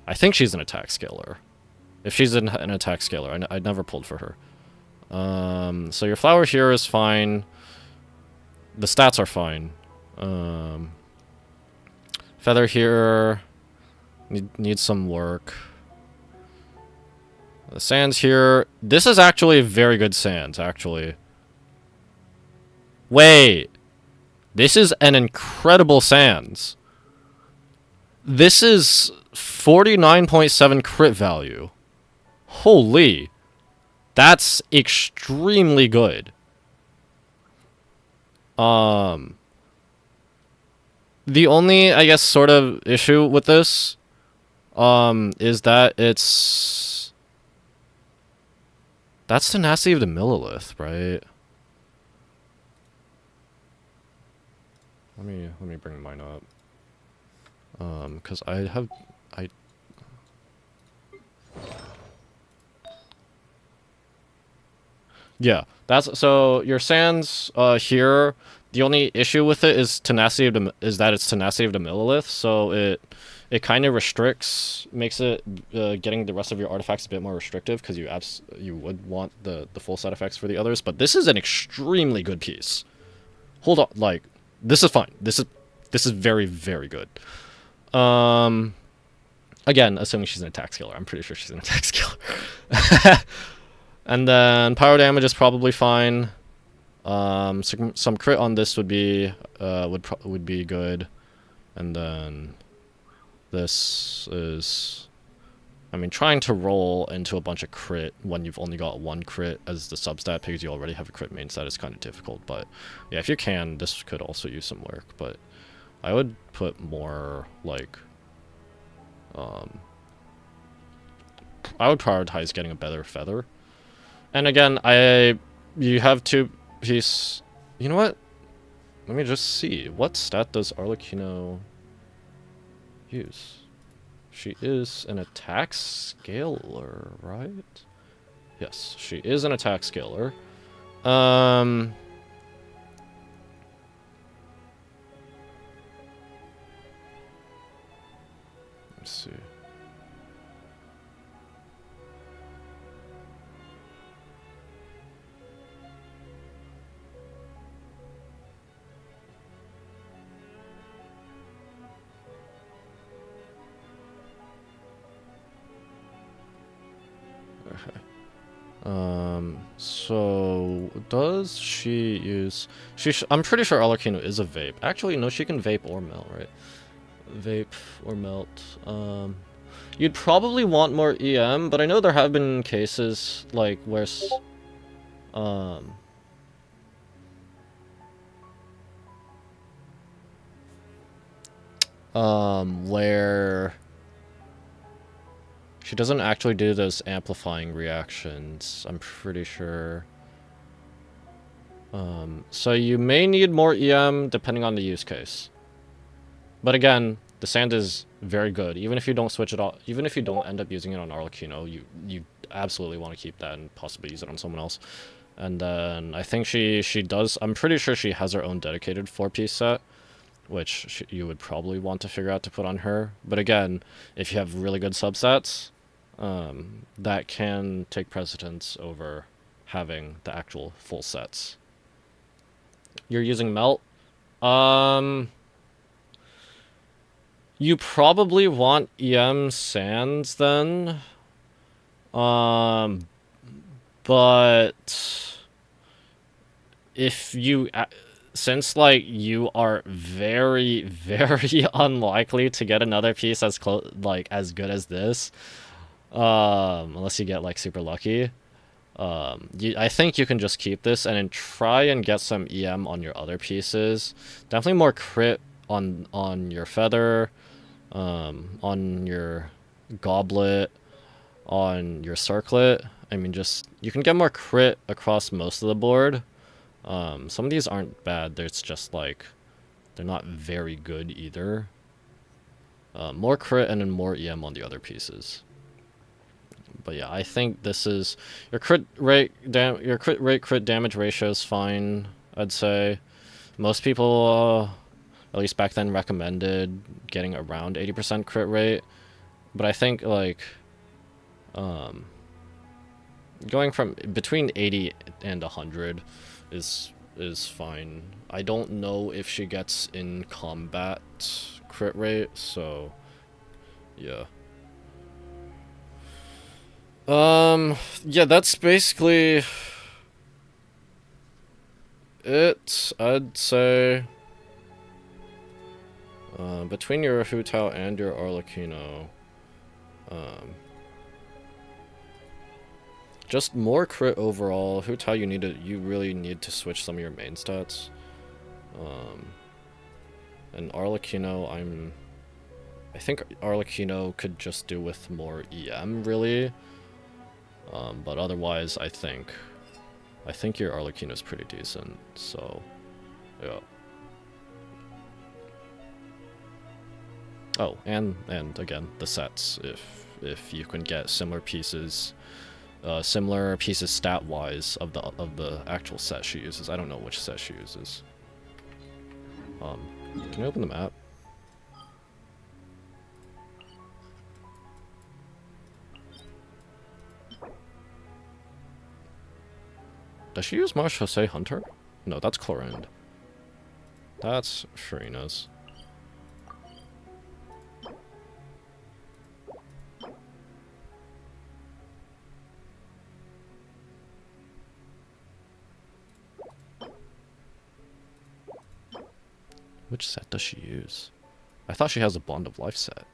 I think she's an attack scaler. If she's an attack scaler, I never pulled for her. So your flower here is fine. The stats are fine. Feather here needs some work. The sands here. This is actually very good sands, actually. Wait. This is an incredible sands. This is 49.7 crit value. Holy. That's extremely good. The only, I guess, sort of issue with this is that that's Tenacity of the Millilith, right? Let me bring mine up. Because yeah, that's so your sands here. The only issue with it is that it's Tenacity of the Millilith, so it kind of makes it getting the rest of your artifacts a bit more restrictive, because you would want the full set effects for the others. But this is an extremely good piece. Hold on, like, this is fine. This is very, very good. Again, assuming she's an attack scaler. I'm pretty sure she's an attack scaler. And then pyro damage is probably fine. Some crit on this would be good. And then this is, I mean, trying to roll into a bunch of crit when you've only got one crit as the substat, because you already have a crit main stat, is kind of difficult. But yeah, if you can, this could also use some work. But I would put more, like, I would prioritize getting a better feather. And again, you have two-piece... You know what? Let me just see. What stat does Arlecchino use? She is an attack scaler, right? Yes, she is an attack scaler. Let's see. So does she use... I'm pretty sure Arlecchino is a vape. Actually, no, she can vape or melt, right? Vape or melt. You'd probably want more EM, but I know there have been cases like where where she doesn't actually do those amplifying reactions, I'm pretty sure. So you may need more EM depending on the use case. But again, the sand is very good. Even if you don't switch it off, even if you don't end up using it on Arlecchino, you absolutely want to keep that and possibly use it on someone else. And then I think she does. I'm pretty sure she has her own dedicated 4-piece set, which you would probably want to figure out to put on her. But again, if you have really good subsets, that can take precedence over having the actual full sets. You're using melt. You probably want EM sands then. But if you, since like you are very, very unlikely to get another piece as as good as this, unless you get like super lucky, I think you can just keep this and then try and get some EM on your other pieces. Definitely more crit on your feather, on your goblet, on your circlet. I mean, just you can get more crit across most of the board. Some of these aren't bad. There's just like they're not very good either. More crit and then more EM on the other pieces. But yeah, I think this is your crit rate crit damage ratio is fine, I'd say. Most people at least back then recommended getting around 80% crit rate, but I think like going from between 80 and 100 is fine. I don't know if she gets in combat crit rate, so yeah. Yeah, that's basically it, I'd say. Between your Hu Tao and your Arlecchino, just more crit overall. Hu Tao, you really need to switch some of your main stats. And Arlecchino, I think Arlecchino could just do with more EM, really. But otherwise, I think your Arlecchino is pretty decent. So, yeah. Oh, and again, the sets. If you can get similar pieces stat-wise of the actual set she uses. I don't know which set she uses. Can I open the map? Does she use Marsh Jose Hunter? No, that's Clorinde. That's Farina's. Which set does she use? I thought she has a Bond of Life set.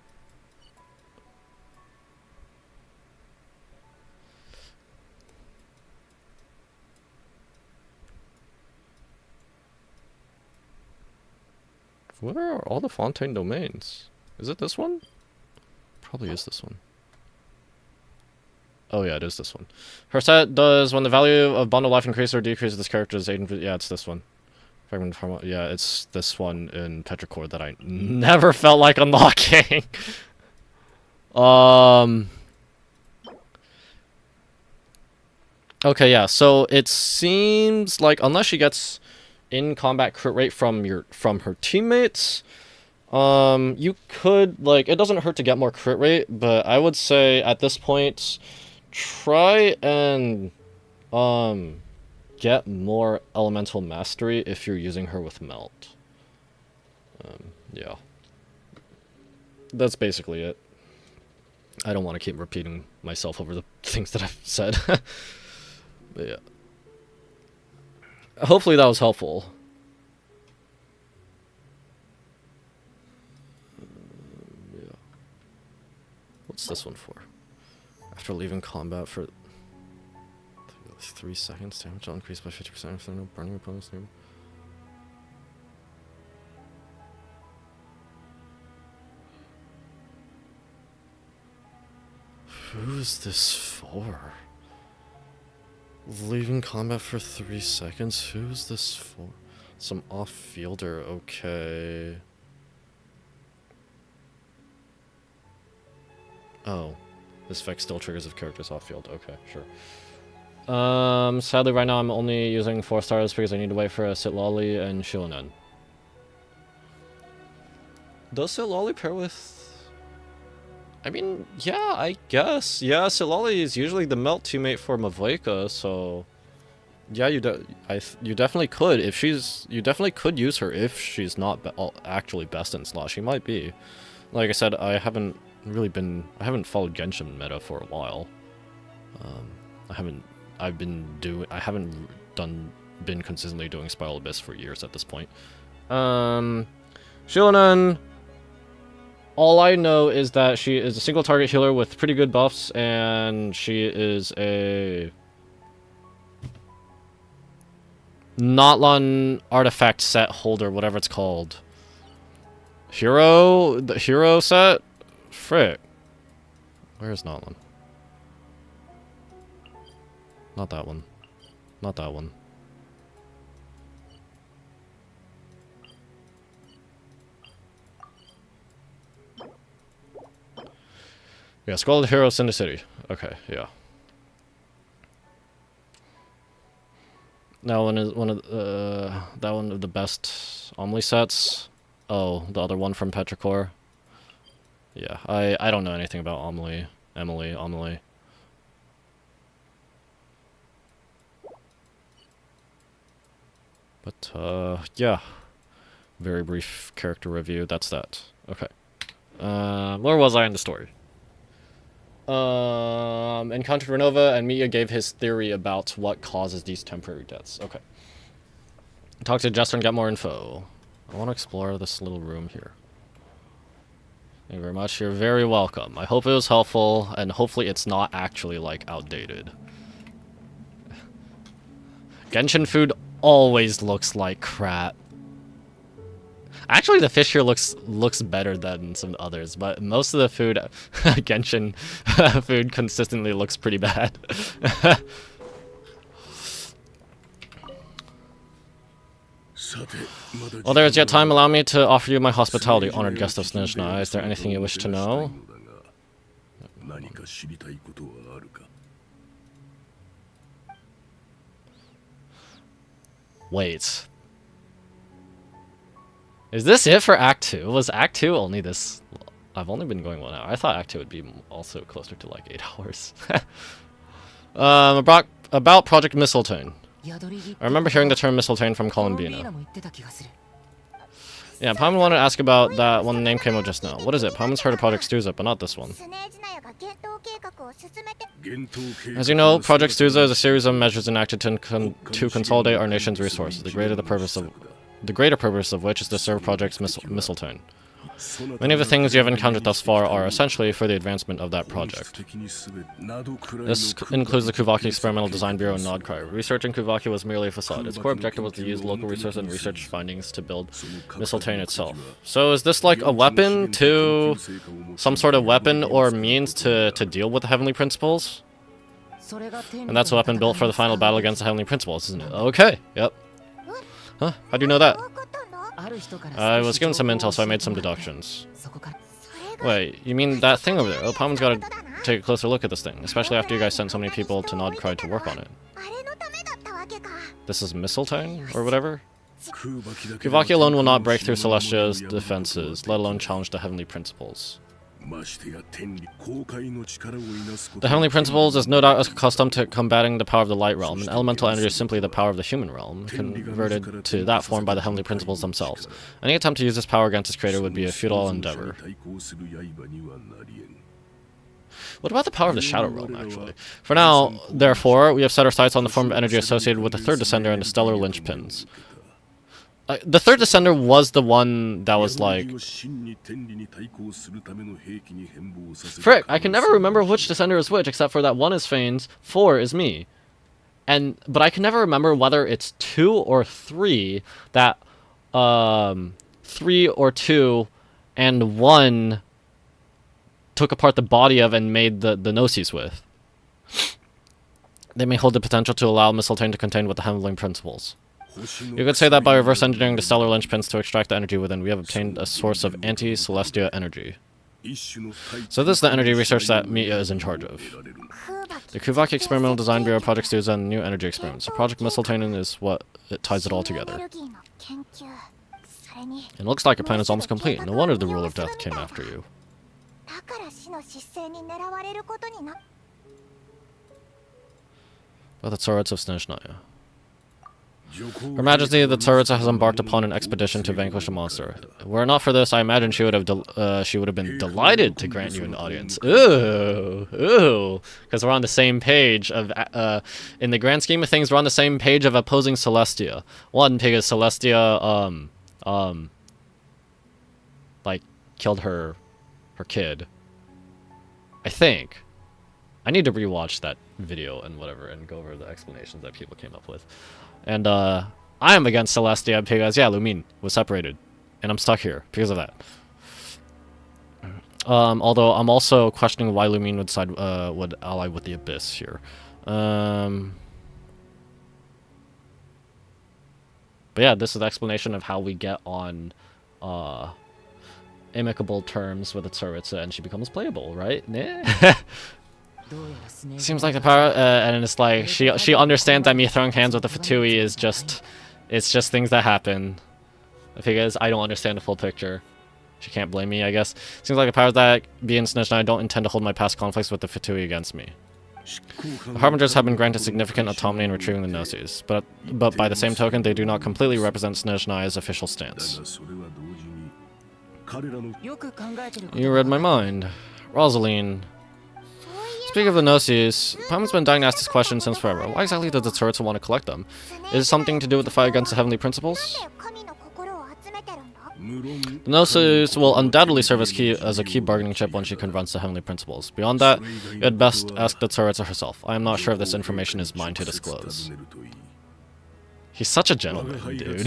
Where are all the Fontaine domains? Is it this one? Probably is this one. Oh yeah, it is this one. Her set does when the value of Bond of Life increases or decreases this character's age. Yeah, it's this one. Yeah, it's this one in Petrichor that I never felt like unlocking. Okay, yeah. So it seems like unless she gets in combat crit rate from her teammates, you could like it doesn't hurt to get more crit rate, but I would say at this point, try and get more elemental mastery if you're using her with melt. Yeah. That's basically it. I don't want to keep repeating myself over the things that I've said. But yeah. Hopefully that was helpful. What's this one for? After leaving combat for 3 seconds, damage will increase by 50% if there are no burning opponents near. Who is this for? Leaving combat for 3 seconds? Who's this for? Some off-fielder, okay. Oh. This effect still triggers if characters off-field. Okay, sure. Sadly right now I'm only using 4 stars because I need to wait for a Sitlali and Shilonen. Does Sitlali pair with... I mean, yeah, I guess. Yeah, Sitlali is usually the melt teammate for Mavleka, so... Yeah, you definitely could. If she's... You definitely could use her if she's not actually best in slot. She might be. Like I said, I haven't followed Genshin meta for a while. I haven't been consistently doing Spiral Abyss for years at this point. Shilonen, all I know is that she is a single target healer with pretty good buffs, and she is a Notlun artifact set holder, whatever it's called. The hero set? Frick. Where's Notlun? Not that one. Not that one. Yeah, Squalid Heroes in the City. Okay, yeah. That one is one of the best Omni sets. Oh, the other one from Petrichor. Yeah, I don't know anything about Emily. But, yeah. Very brief character review, that's that. Okay. Where was I in the story? Encountered Ronova, and Mia gave his theory about what causes these temporary deaths. Okay. Talk to Jester and get more info. I want to explore this little room here. Thank you very much. You're very welcome. I hope it was helpful, and hopefully it's not actually, like, outdated. Genshin food always looks like crap. Actually, the fish here looks better than some others, but most of the food, Genshin food, consistently looks pretty bad. Well, there is yet time. Allow me to offer you my hospitality, honored guest of Snezhna. Is there anything you wish to know? Wait. Is this it for Act 2? Was Act 2 only this... I've only been going 1 hour. I thought Act 2 would be also closer to like 8 hours. About Project Mistletoe. I remember hearing the term Mistletoe from Columbina. Yeah, Paimon wanted to ask about that one name came out just now. What is it? Paimon's heard of Project Stuza, but not this one. As you know, Project Stuza is a series of measures enacted to consolidate our nation's resources. The greater purpose of which is to serve Project Mistletoe. Many of the things you have encountered thus far are essentially for the advancement of that project. This includes the Kuvaki Experimental Design Bureau and Nodcry. Researching Kuvaki was merely a facade. Its core objective was to use local resources and research findings to build Mistletoe itself. So is this like a weapon to... some sort of weapon or means to deal with the Heavenly Principles? And that's a weapon built for the final battle against the Heavenly Principles, isn't it? Okay, yep. Huh? How'd you know that? I was given some intel, so I made some deductions. Wait, you mean that thing over there? Oh, Paimon's gotta take a closer look at this thing, especially after you guys sent so many people to Nodcry to work on it. This is Mistletoe, or whatever? Kuvaki alone will not break through Celestia's defenses, let alone challenge the Heavenly Principles. The Heavenly Principles is no doubt accustomed to combating the power of the Light Realm, and elemental energy is simply the power of the human realm, converted to that form by the Heavenly Principles themselves. Any attempt to use this power against its creator would be a futile endeavor. What about the power of the Shadow Realm, actually? For now, therefore, we have set our sights on the form of energy associated with the third Descender and the Stellar Linchpins. The third Descender was the one that was like... Frick, I can never remember which Descender is which, except for that 1 is Fane's, 4 is me. But I can never remember whether it's 2 or 3 that... 3 or 2 and 1 took apart the body of and made the Gnosis with. They may hold the potential to allow Mistletoe to contain with the Heavenly Principles. You could say that by reverse engineering the stellar linchpins to extract the energy within, we have obtained a source of anti-celestial energy. So this is the energy research that Mia is in charge of. The Kuvaki Experimental Design Bureau Project studies on new energy experiments. The Project Mistletoe is what ties it all together. It looks like your plan is almost complete. No wonder the Rule of Death came after you. By the turrets of Snezhnaya. Her Majesty, the Tsaritsa has embarked upon an expedition to vanquish a monster. Were it not for this, I imagine she would have been delighted to grant you an audience. Ooh, because we're on the same page of, in the grand scheme of things, we're on the same page of opposing Celestia. One, because Celestia, like, killed her kid. I think. I need to rewatch that video and whatever and go over the explanations that people came up with. And I am against Celestia because, yeah, Lumine was separated. And I'm stuck here because of that. Although I'm also questioning why Lumine would ally with the Abyss here. But yeah, this is the explanation of how we get on amicable terms with the Tsaritsa and she becomes playable, right? Seems like the power, and it's like she understands that me throwing hands with the Fatui is just, it's just things that happen. Because I don't understand the full picture. She can't blame me, I guess. Seems like the powers that be in Snezhnaya, I don't intend to hold my past conflicts with the Fatui against me. The Harbingers have been granted significant autonomy in retrieving the Gnosis, but by the same token, they do not completely represent Snezhnaya's official stance. You read my mind. Rosaline. Speaking of the Gnosis, Paimon's been dying to ask this question since forever. Why exactly does the Tsaritsa want to collect them? Is it something to do with the fight against the Heavenly Principles? The Gnosis will undoubtedly serve as a key bargaining chip once she confronts the Heavenly Principles. Beyond that, you had best ask the Tsaritsa herself. I am not sure if this information is mine to disclose. He's such a gentleman, dude.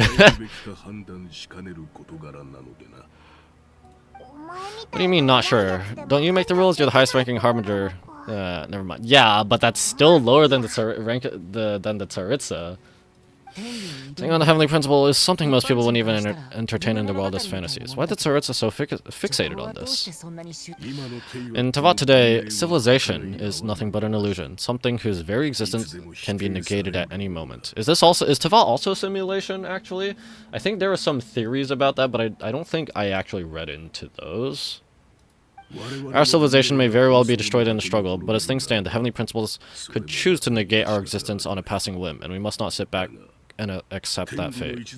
What do you mean, not sure? Don't you make the rules? You're the highest ranking Harbinger. Never mind. Yeah, but that's still lower than the Tsaritsa. Saying on the Heavenly Principle is something most people wouldn't even entertain in their wildest fantasies. Why did Tsaritsa so fixated on this? In Teyvat today, civilization is nothing but an illusion, something whose very existence can be negated at any moment. Is Teyvat also a simulation, actually? I think there are some theories about that, but I don't think I actually read into those. Our civilization may very well be destroyed in the struggle, but as things stand, the Heavenly Principles could choose to negate our existence on a passing whim, and we must not sit back and accept that fate.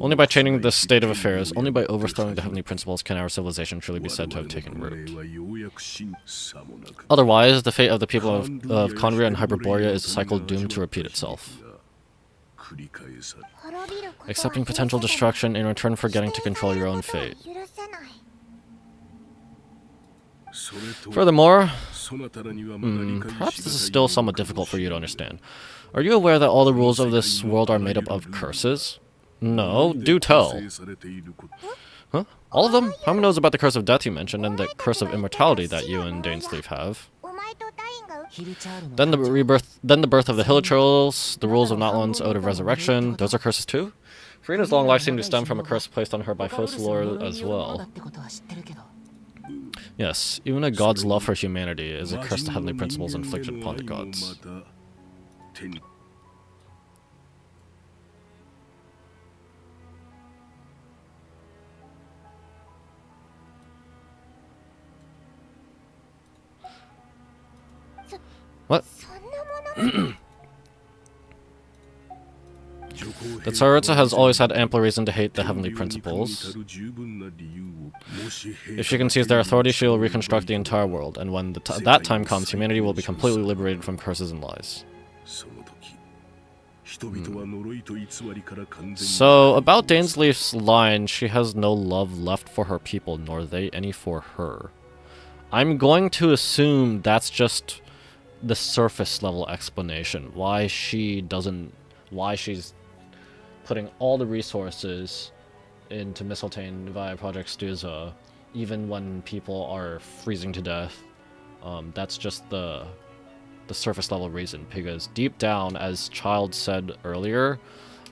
Only by changing this state of affairs, only by overthrowing the Heavenly Principles can our civilization truly be said to have taken root. Otherwise, the fate of the people of Conria and Hyperborea is a cycle doomed to repeat itself. Accepting potential destruction in return for getting to control your own fate. Furthermore, perhaps this is still somewhat difficult for you to understand. Are you aware that all the rules of this world are made up of curses? No, do tell. Huh? All of them? Paimon knows about the curse of death you mentioned, and the curse of immortality that you and Dainsleif have. Then the birth of the Hilichurls, the rules of Notland's Ode of Resurrection, those are curses too? Farina's long life seemed to stem from a curse placed on her by Focalor as well. Yes, even a god's love for humanity is a curse the Heavenly Principles inflicted upon the gods. What? The Tsaritsa has always had ample reason to hate the Heavenly Principles. If she conceives their authority, she will reconstruct the entire world, and when that time comes, humanity will be completely liberated from curses and lies. So, about Dainsleif's line, she has no love left for her people, nor they any for her. I'm going to assume that's just the surface level explanation. Why she's putting all the resources into Mistletoe via Project Stuza, even when people are freezing to death. That's just the surface level reason, because deep down, as Child said earlier,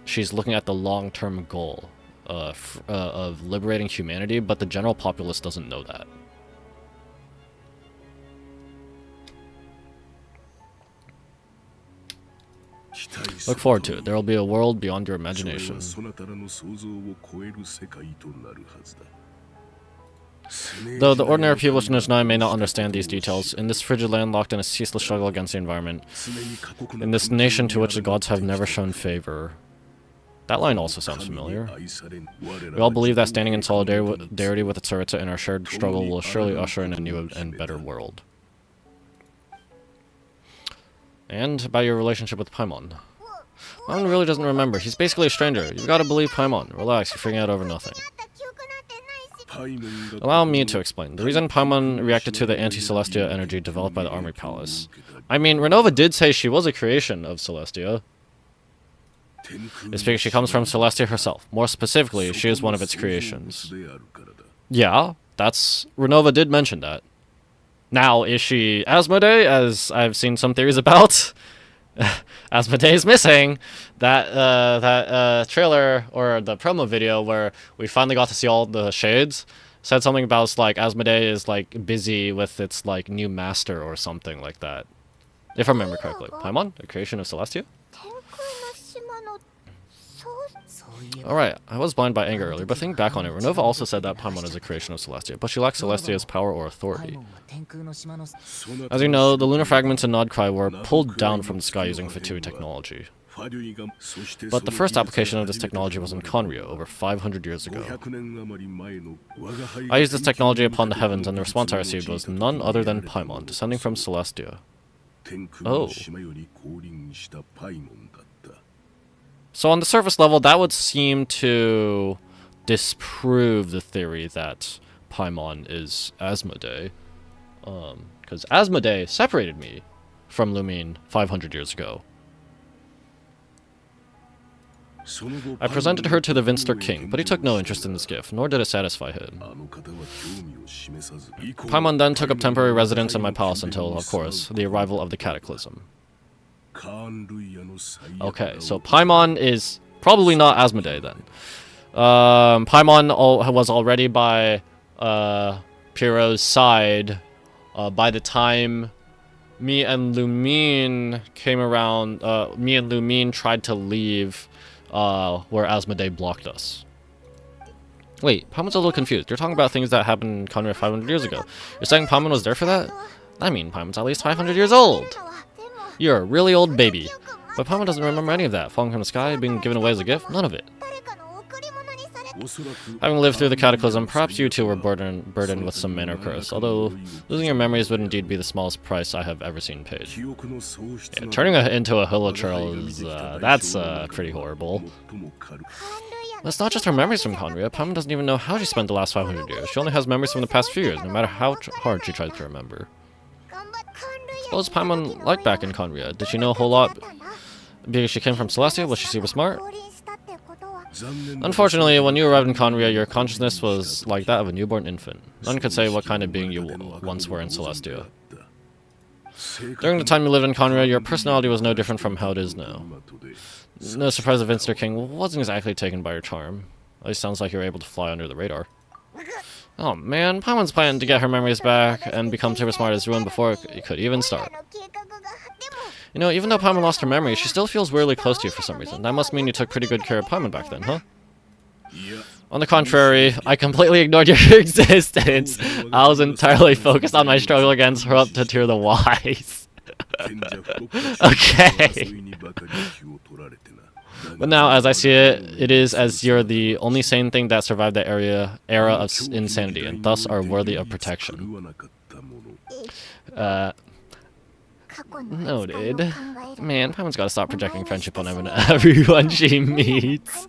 she's looking at the long-term goal of liberating humanity, but the general populace doesn't know that. Look forward to it. There will be a world beyond your imagination. Though the ordinary people of Nizhnai may not understand these details, in this frigid land locked in a ceaseless struggle against the environment, in this nation to which the gods have never shown favor. That line also sounds familiar. We all believe that standing in solidarity with the Tsaritsa in our shared struggle will surely usher in a new and better world. And about your relationship with Paimon. Paimon really doesn't remember. He's basically a stranger. You've got to believe Paimon. Relax, you're freaking out over nothing. Allow me to explain. The reason Paimon reacted to the anti-Celestia energy developed by the Armory Palace. I mean, Ronova did say she was a creation of Celestia. It's because she comes from Celestia herself. More specifically, she is one of its creations. Yeah, Ronova did mention that. Now, is she Asmodee, as I've seen some theories about? Asmodee is missing. That trailer, or the promo video, where we finally got to see all the shades, said something about, like, Asmodee is, like, busy with its, like, new master or something like that. If I remember correctly. Paimon, a creation of Celestia? Alright, I was blind by anger earlier, but thinking back on it, Ronova also said that Paimon is a creation of Celestia, but she lacks Celestia's power or authority. As you know, the lunar fragments in Nodcry were pulled down from the sky using Fatui technology. But the first application of this technology was in Conria, over 500 years ago. I used this technology upon the heavens, and the response I received was none other than Paimon, descending from Celestia. Oh. So on the surface level, that would seem to disprove the theory that Paimon is Asmodee. Because Asmodee separated me from Lumine 500 years ago. I presented her to the Vinster King, but he took no interest in this gift, nor did it satisfy him. Paimon then took up temporary residence in my palace until, of course, the arrival of the Cataclysm. Okay, so Paimon is probably not Asmodee then. Paimon was already by Piero's side by the time me and Lumine came around. Me and Lumine tried to leave where Asmodee blocked us. Wait, Paimon's a little confused. You're talking about things that happened in Conria 500 years ago. You're saying Paimon was there for that? I mean, Paimon's at least 500 years old. You're a really old baby. But Paimon doesn't remember any of that. Falling from the sky, being given away as a gift, none of it. Having lived through the Cataclysm, perhaps you too were burdened with some manner curse, although losing your memories would indeed be the smallest price I have ever seen paid. Yeah, turning into a holochurl is, that's pretty horrible. That's not just her memories from Conria. Paimon doesn't even know how she spent the last 500 years. She only has memories from the past few years, no matter how hard she tries to remember. What was Paimon like back in Conria? Did she know a whole lot because she came from Celestia? Was she super smart? Unfortunately, when you arrived in Conria, your consciousness was like that of a newborn infant. None could say what kind of being you once were in Celestia. During the time you lived in Conria, your personality was no different from how it is now. No surprise the Vinster King wasn't exactly taken by your charm. At least sounds like you were able to fly under the radar. Oh man, Paimon's plan to get her memories back and become super smart is ruined before it could even start. You know, even though Paimon lost her memory, she still feels weirdly close to you for some reason. That must mean you took pretty good care of Paimon back then, huh? On the contrary, I completely ignored your existence. I was entirely focused on my struggle against Corrupted Tier the Wise. Okay. But now, as I see it, it is as you're the only sane thing that survived that era of insanity, and thus are worthy of protection. Noted. Man, Paimon's gotta stop projecting friendship on everyone she meets.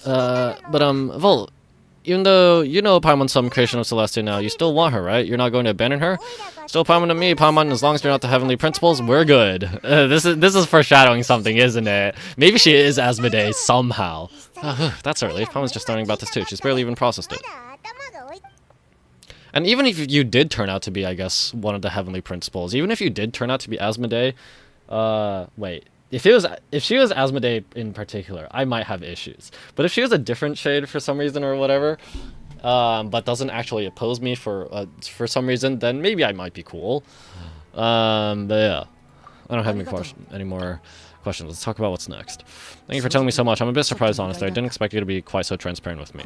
Vol, even though you know Paimon's some creation of Celestia now, you still want her, right? You're not going to abandon her? Still Paimon to me, Paimon, as long as you're not the heavenly principles, we're good. This is foreshadowing something, isn't it? Maybe she is Asmodee somehow. That's early. Paimon's just learning about this too. She's barely even processed it. And even if you did turn out to be, I guess, one of the heavenly principles, even if you did turn out to be Asmodee, wait. If she was Asmodee in particular, I might have issues. But if she was a different shade for some reason or whatever, but doesn't actually oppose me for some reason, then maybe I might be cool. But yeah, I don't have any more questions. Let's talk about what's next. Thank you for telling me so much. I'm a bit surprised, honestly. I didn't expect you to be quite so transparent with me.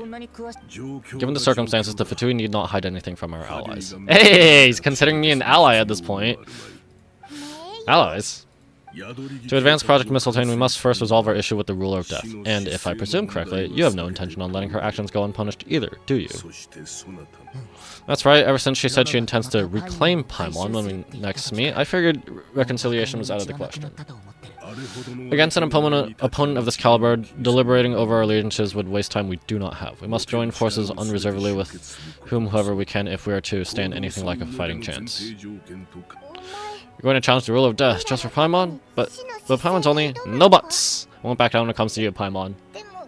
Given the circumstances, the Fatui need not hide anything from our allies. Hey, he's considering me an ally at this point. Allies? To advance Project Mistletoe, we must first resolve our issue with the Ruler of Death. And if I presume correctly, you have no intention on letting her actions go unpunished either, do you? That's right, ever since she said she intends to reclaim Paimon when we next meet, I figured reconciliation was out of the question. Against an opponent of this caliber, deliberating over our allegiances would waste time we do not have. We must join forces unreservedly with whomever we can if we are to stand anything like a fighting chance. You're going to challenge the Ruler of Death just for Paimon? But Paimon's only no buts. I won't back down when it comes to you, Paimon.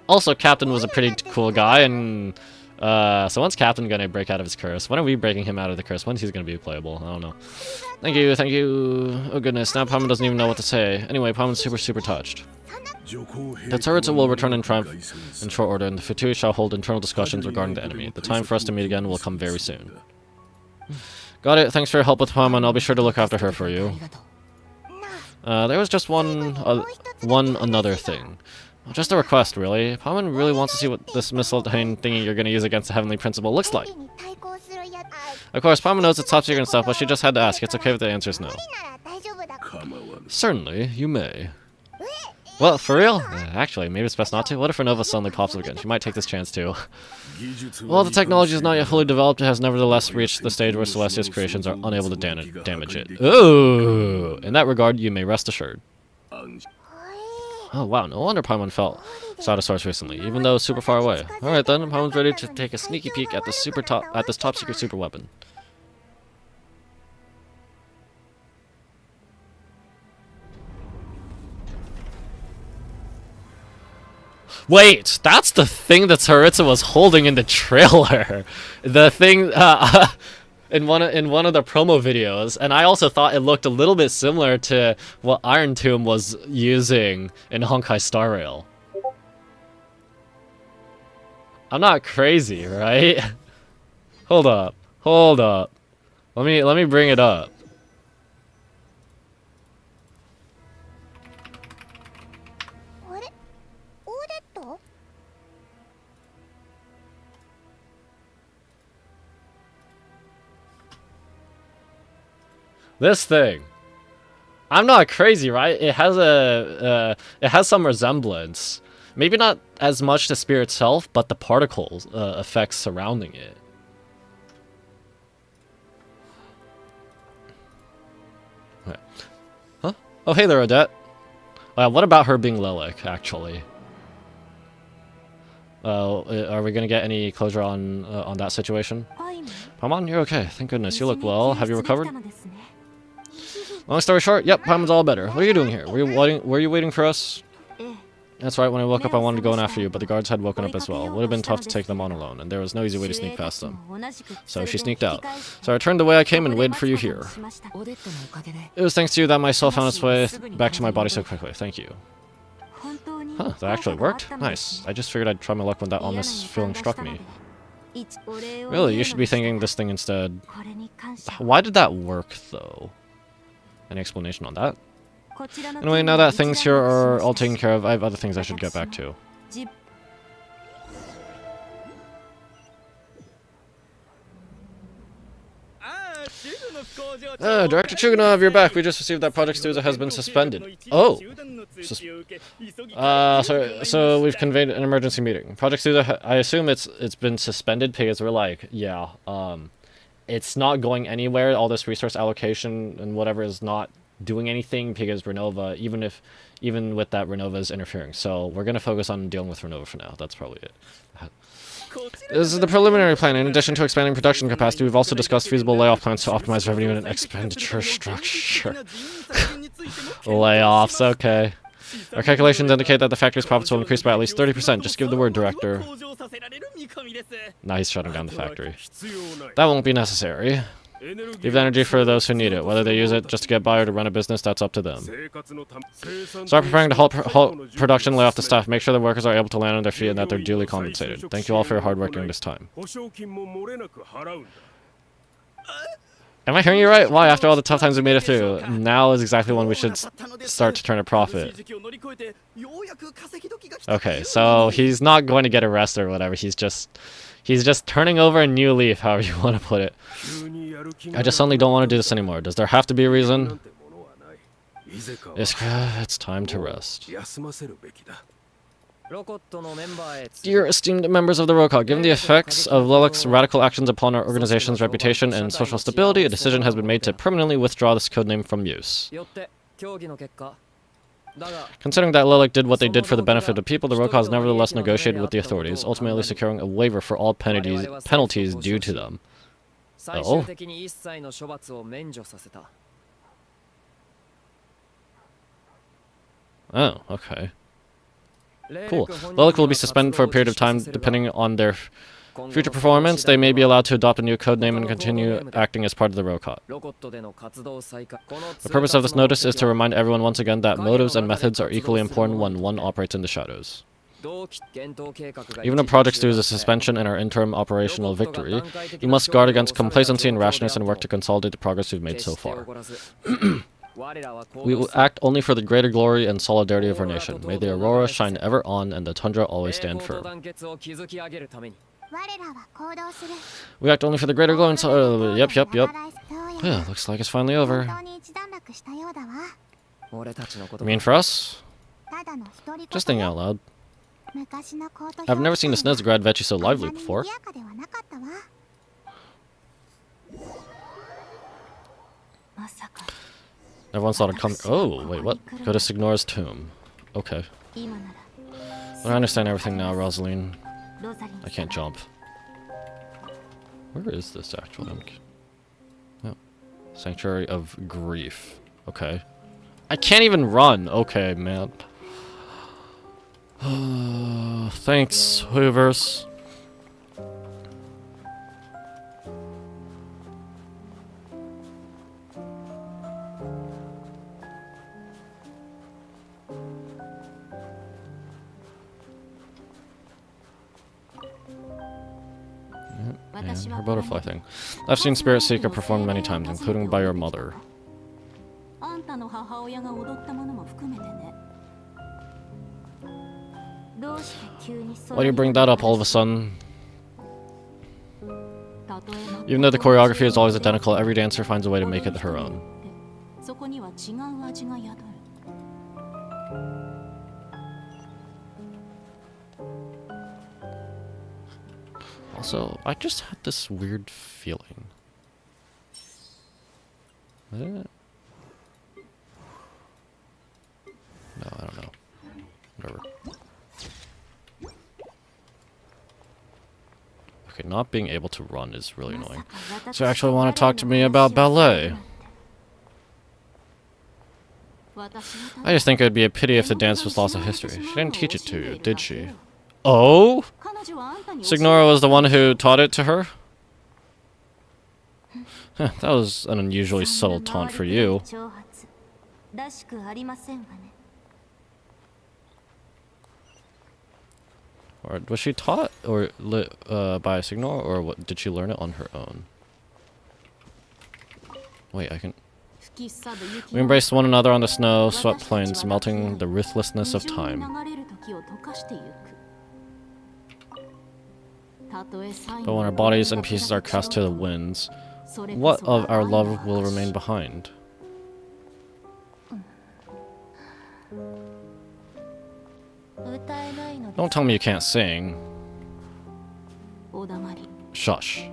Also, Captain was a pretty cool guy, and so when's Captain gonna break out of his curse? When are we breaking him out of the curse? When's he's gonna be playable? I don't know. Thank you. Oh goodness, now Paimon doesn't even know what to say. Anyway, Paimon's super touched. The Tsaritsa will return in triumph in short order, and the Fatui shall hold internal discussions regarding the enemy. The time for us to meet again will come very soon. Got it. Thanks for your help with Paimon. I'll be sure to look after her for you. There was just one another thing. Just a request, really. Paimon really wants to see what this mistletoe thingy you're going to use against the Heavenly Principle looks like. Of course, Paimon knows it's top secret and stuff, but she just had to ask. It's okay if the answer is no. Certainly, you may. Well, for real? Actually, maybe it's best not to. What if Ronova suddenly pops up again? She might take this chance too. While the technology is not yet fully developed, it has nevertheless reached the stage where Celestia's creations are unable to damage it. Ooh! In that regard, you may rest assured. Oh wow, no wonder Paimon felt out of sorts recently, even though super far away. Alright then, Paimon's ready to take a sneaky peek at this top secret super weapon. Wait, that's the thing that Tsaritsa was holding in the trailer. The thing in one of the promo videos, and I also thought it looked a little bit similar to what Iron Tomb was using in Honkai Star Rail. I'm not crazy, right? Hold up. Let me bring it up. This thing. I'm not crazy, right? It has some resemblance. Maybe not as much to Spirit itself, but the particles effects surrounding it. Okay. Huh? Oh, hey there, Odette. What about her being Lilac, actually? Are we gonna get any closure on that situation? Paimon, you're okay. Thank goodness. You look well. Have you recovered? Long story short, yep, Paimon's all better. What are you doing here? Were you waiting for us? That's right, when I woke up I wanted to go in after you, but the guards had woken up as well. It would have been tough to take them on alone, and there was no easy way to sneak past them. So she sneaked out. So I returned the way I came and waited for you here. It was thanks to you that my soul found its way back to my body so quickly. Thank you. Huh, that actually worked? Nice. I just figured I'd try my luck when that ominous feeling struck me. Really, you should be thinking this thing instead. Why did that work, though? Any explanation on that? Anyway, now that things here are all taken care of, I have other things I should get back to. Director Chugunov, you're back. We just received that Project Stuza has been suspended. Oh! So we've convened an emergency meeting. Project Stuza, I assume it's been suspended because we're like, yeah, it's not going anywhere. All this resource allocation and whatever is not doing anything because Renova, even with that, Renova is interfering. So we're gonna focus on dealing with Renova for now. That's probably it. This is the preliminary plan. In addition to expanding production capacity, we've also discussed feasible layoff plans to optimize revenue and expenditure structure. Layoffs, okay. Our calculations indicate that the factory's profits will increase by at least 30%. Just give the word, director. Now he's shutting down the factory. That won't be necessary. Leave the energy for those who need it. Whether they use it just to get by or to run a business, that's up to them. Start preparing to halt production, lay off the staff. Make sure the workers are able to land on their feet and that they're duly compensated. Thank you all for your hard work during this time. Am I hearing you right? Why, after all the tough times we made it through, now is exactly when we should start to turn a profit. Okay, so he's not going to get arrested or whatever. He's just turning over a new leaf, however you want to put it. I just suddenly don't want to do this anymore. Does there have to be a reason? It's time to rest. Dear esteemed members of the Rokot, given the effects of Lelek's radical actions upon our organization's reputation and social stability, a decision has been made to permanently withdraw this codename from use. Considering that Lelek did what they did for the benefit of people, the Rokot has nevertheless negotiated with the authorities, ultimately securing a waiver for all penalties due to them. Oh? Oh, okay. Cool. Lelek will be suspended for a period of time depending on their future performance. They may be allowed to adopt a new codename and continue acting as part of the Rokot. The purpose of this notice is to remind everyone once again that motives and methods are equally important when one operates in the shadows. Even if projects due is a suspension and our interim operational victory, you must guard against complacency and rashness and work to consolidate the progress we've made so far. We will act only for the greater glory and solidarity of our nation. May the aurora shine ever on and the tundra always stand firm. We act only for the greater glory and yep. Yeah, looks like it's finally over. You mean for us? Just thinking out loud. I've never seen a Snezgrad Vechi so lively before. Everyone thought it'd come. Oh, wait, what? Go to Signora's tomb. Okay. But I understand everything now, Rosaline. I can't jump. Where is this actually? Oh. Sanctuary of Grief. Okay. I can't even run. Okay, man. Thanks, Hoovers. And her butterfly thing. I've seen Spirit Seeker perform many times, including by your mother. Why do you bring that up all of a sudden? Even though the choreography is always identical, every dancer finds a way to make it her own. Also, I just had this weird feeling. Was it? No, I don't know. Whatever. Okay, not being able to run is really annoying. So you actually want to talk to me about ballet? I just think it would be a pity if the dance was lost to history. She didn't teach it to you, did she? Oh? Signora was the one who taught it to her? Huh, that was an unusually subtle taunt for you. Or was she taught or by Signora, or what, did she learn it on her own? Wait, I can... We embraced one another on the snow-swept plains, melting the ruthlessness of time. But when our bodies and pieces are cast to the winds, what of our love will remain behind? Don't tell me you can't sing. Shush.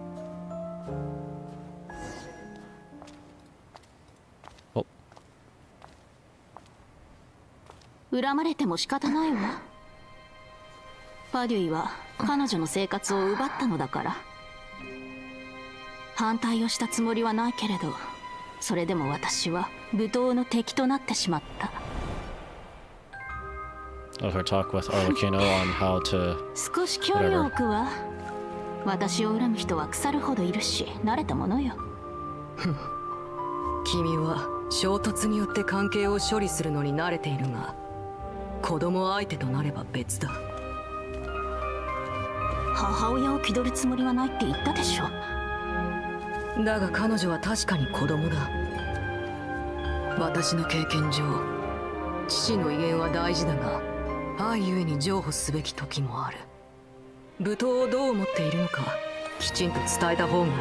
恨まれても仕方ないわ。パデュイは彼女の生活を奪ったのだから。反対をしたつもりはないけれど、それでも私は武闘の敵となってしまった。Her talk with Arlecchino on how to 少し距離を置くわ。私を恨む人は腐るほどいるし、慣れたものよ。君は衝突によって関係を処理するのに慣れているが、子供相手となれば別だ。母親を気取るつもりはないって言ったでしょ。だが彼女は確かに子供だ。私の経験上、父の威厳は大事だが、愛ゆえに譲歩すべき時もある。武闘をどう思っているのか、きちんと伝えた方がいい。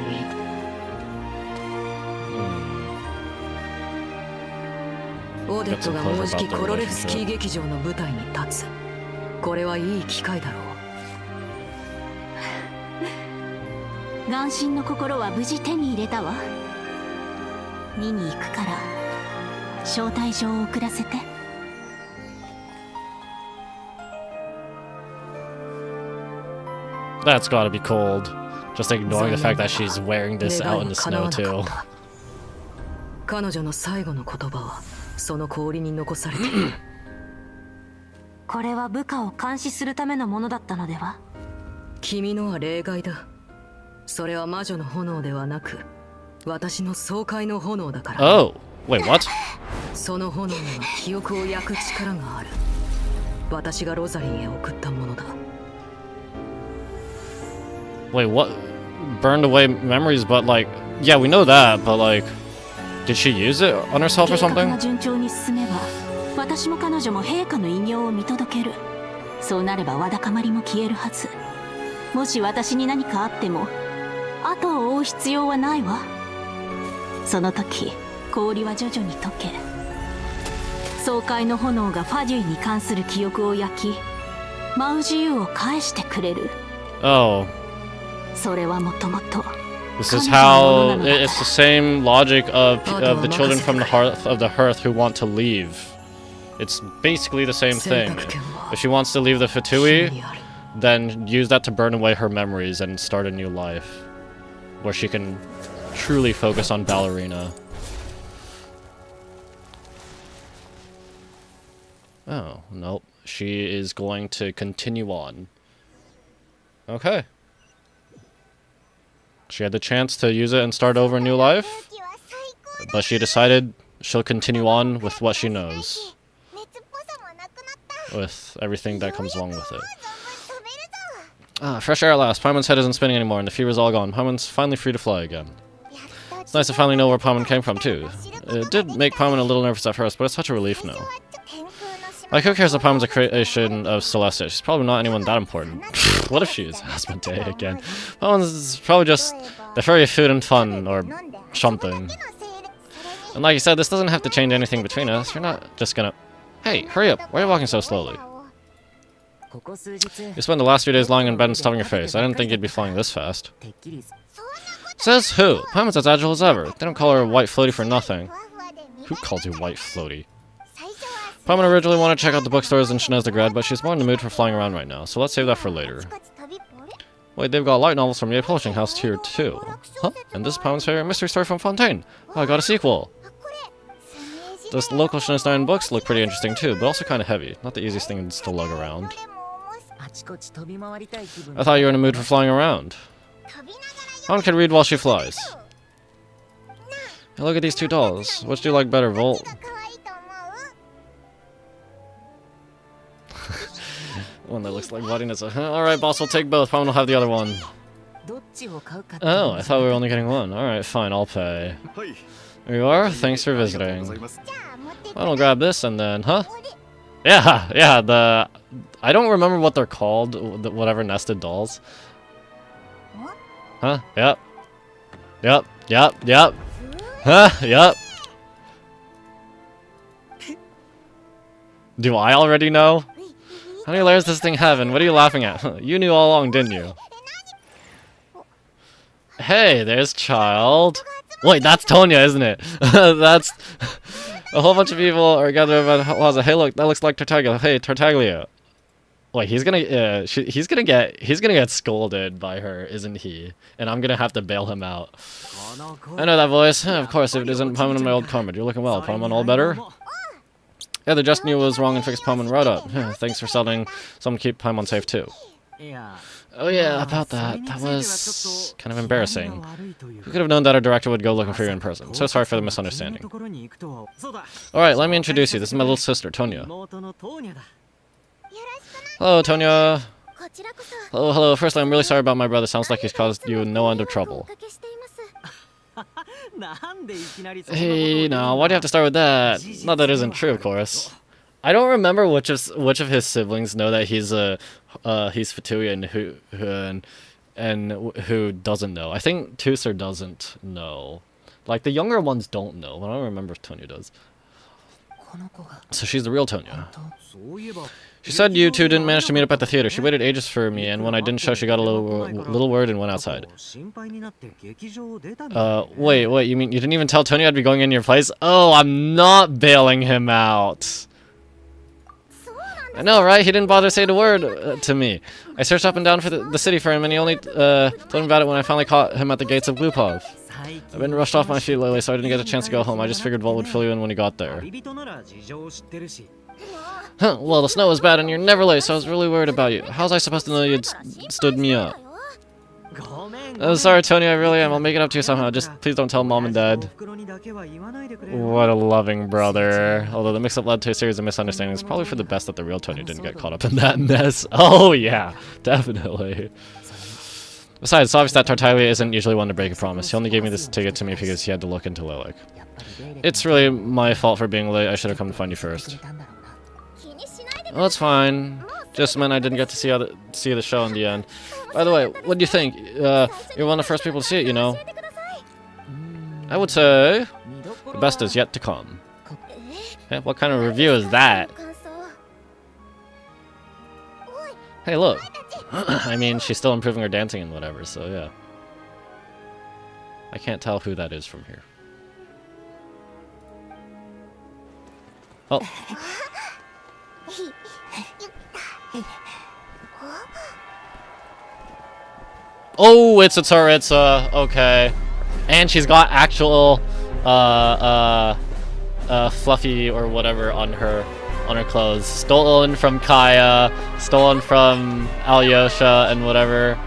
オデットがもうじきコロレフスキー劇場の舞台に立つ。これはいい機会だろう。眼神の心は無事手に入れたわ。見に行くから招待状を送らせて。That's gotta be cold. Just ignoring the fact that she's wearing this out in the snow too. 彼女の最後の言葉はその氷に残されている。これは部下を監視するためのものだったのでは？君のは例外だ。それは魔女の炎ではなく、私の爽快の炎だから。Oh, wait, what? その炎には記憶を焼く力がある。私がロザリーへ送ったものだ。Wait, what? Burned away memories, but like, yeah, we know that, but like, did she use it on herself or something? 計画が順調に進めば、私も彼女も陛下の偉業を見届ける。そうなればわだかまりも消えるはず。もし私に何かあっても、後を追う必要はないわ。その時、氷は徐々に溶け、爽快の炎がファデュイに関する記憶を焼き、舞う自由を返してくれる。Oh. それはもともと。This is how it's the same logic of the children from the hearth who want to leave. It's basically the same thing. If she wants to leave the Fatui, then use that to burn away her memories and start a new life, where she can truly focus on ballerina. Oh, nope. She is going to continue on. Okay. She had the chance to use it and start over a new life, but she decided she'll continue on with what she knows, with everything that comes along with it. Ah, fresh air at last. Paimon's head isn't spinning anymore and the fever's all gone. Paimon's finally free to fly again. It's nice to finally know where Paimon came from too. It did make Paimon a little nervous at first, but it's such a relief now. Like, who cares if Paimon's a creation of Celestia? She's probably not anyone that important. What if she is? Asmodee again. Paimon's probably just the fairy of food and fun, or something. And like you said, this doesn't have to change anything between us. You're not just gonna... Hey, hurry up. Why are you walking so slowly? You spent the last few days lying in bed and stuffing your face. I didn't think you'd be flying this fast. Says who? Paimon's as agile as ever. They don't call her White Floaty for nothing. Who calls you White Floaty? Paimon originally wanted to check out the bookstores in Shinezdegrad, but she's more in the mood for flying around right now, so let's save that for later. Wait, they've got light novels from Ye Publishing House here too. Huh? And this is Paimon's favorite mystery story from Fontaine. Oh, I got a sequel. Those local Shinezdegrad books look pretty interesting too, but also kind of heavy. Not the easiest things to lug around. I thought you were in a mood for flying around. Paimon can read while she flies. Hey, look at these two dolls. Which do you like better, Volt? One that looks like Vladimir. Alright, boss, we'll take both. Paimon will have the other one. Oh, I thought we were only getting one. Alright, fine, I'll pay. There you are. Thanks for visiting. I'll grab this and then, huh? Yeah, I don't remember what they're called, whatever nested dolls. Huh? Yep. Huh? Yep. Do I already know? How many layers does this thing have, and what are you laughing at? You knew all along, didn't you? Hey, there's Child. Wait, that's Tonya, isn't it? A whole bunch of people are gathered around Plaza. Hey, look, that looks like Tartaglia. Hey, Tartaglia. Wait, he's gonna get scolded by her, isn't he? And I'm gonna have to bail him out. I know that voice. Of course, if it isn't Paimon, my old comrade. You're looking well. Paimon, all better? Yeah, the just knew was wrong and fixed Paimon right up. Thanks for selling someone to keep Paimon safe too. Oh yeah, about that. That was kind of embarrassing. Who could have known that our director would go looking for you in person? So sorry for the misunderstanding. Alright, let me introduce you. This is my little sister, Tonya. Hello, Tonya. Hello. Firstly, I'm really sorry about my brother. Sounds like he's caused you no end of trouble. Hey, now, why do you have to start with that? Not that isn't true, of course. I don't remember which of his siblings know that he's Fatui and who doesn't know. I think Tusser doesn't know. Like the younger ones don't know, but I don't remember if Tonya does. So she's the real Tonya. She said you two didn't manage to meet up at the theater. She waited ages for me, and when I didn't show, she got a little word and went outside. Wait, you mean you didn't even tell Tony I'd be going in your place? Oh, I'm not bailing him out. I know, right? He didn't bother to say the word to me. I searched up and down for the city for him, and he only told me about it when I finally caught him at the gates of Glupov. I've been rushed off my feet lately, so I didn't get a chance to go home. I just figured Volt would fill you in when he got there. Huh, well, the snow was bad and you're never late, so I was really worried about you. How was I supposed to know you'd stood me up? Sorry, Tony, I really am. I'll make it up to you somehow. Just please don't tell Mom and Dad. What a loving brother. Although the mix-up led to a series of misunderstandings, probably for the best that the real Tony didn't get caught up in that mess. Oh, yeah, definitely. Besides, it's obvious that Tartaglia isn't usually one to break a promise. He only gave me this ticket to me because he had to look into Lilac. It's really my fault for being late. I should have come to find you first. Well, it's fine. Just meant I didn't get to see the show in the end. By the way, what do you think? You're one of the first people to see it, you know. I would say the best is yet to come. Hey, what kind of review is that? Hey, look. I mean, she's still improving her dancing and whatever, so yeah. I can't tell who that is from here. Oh. Oh, it's a Tsaritsa. Okay. And she's got actual fluffy or whatever on her clothes. Stolen from Kaya, stolen from Alyosha and whatever.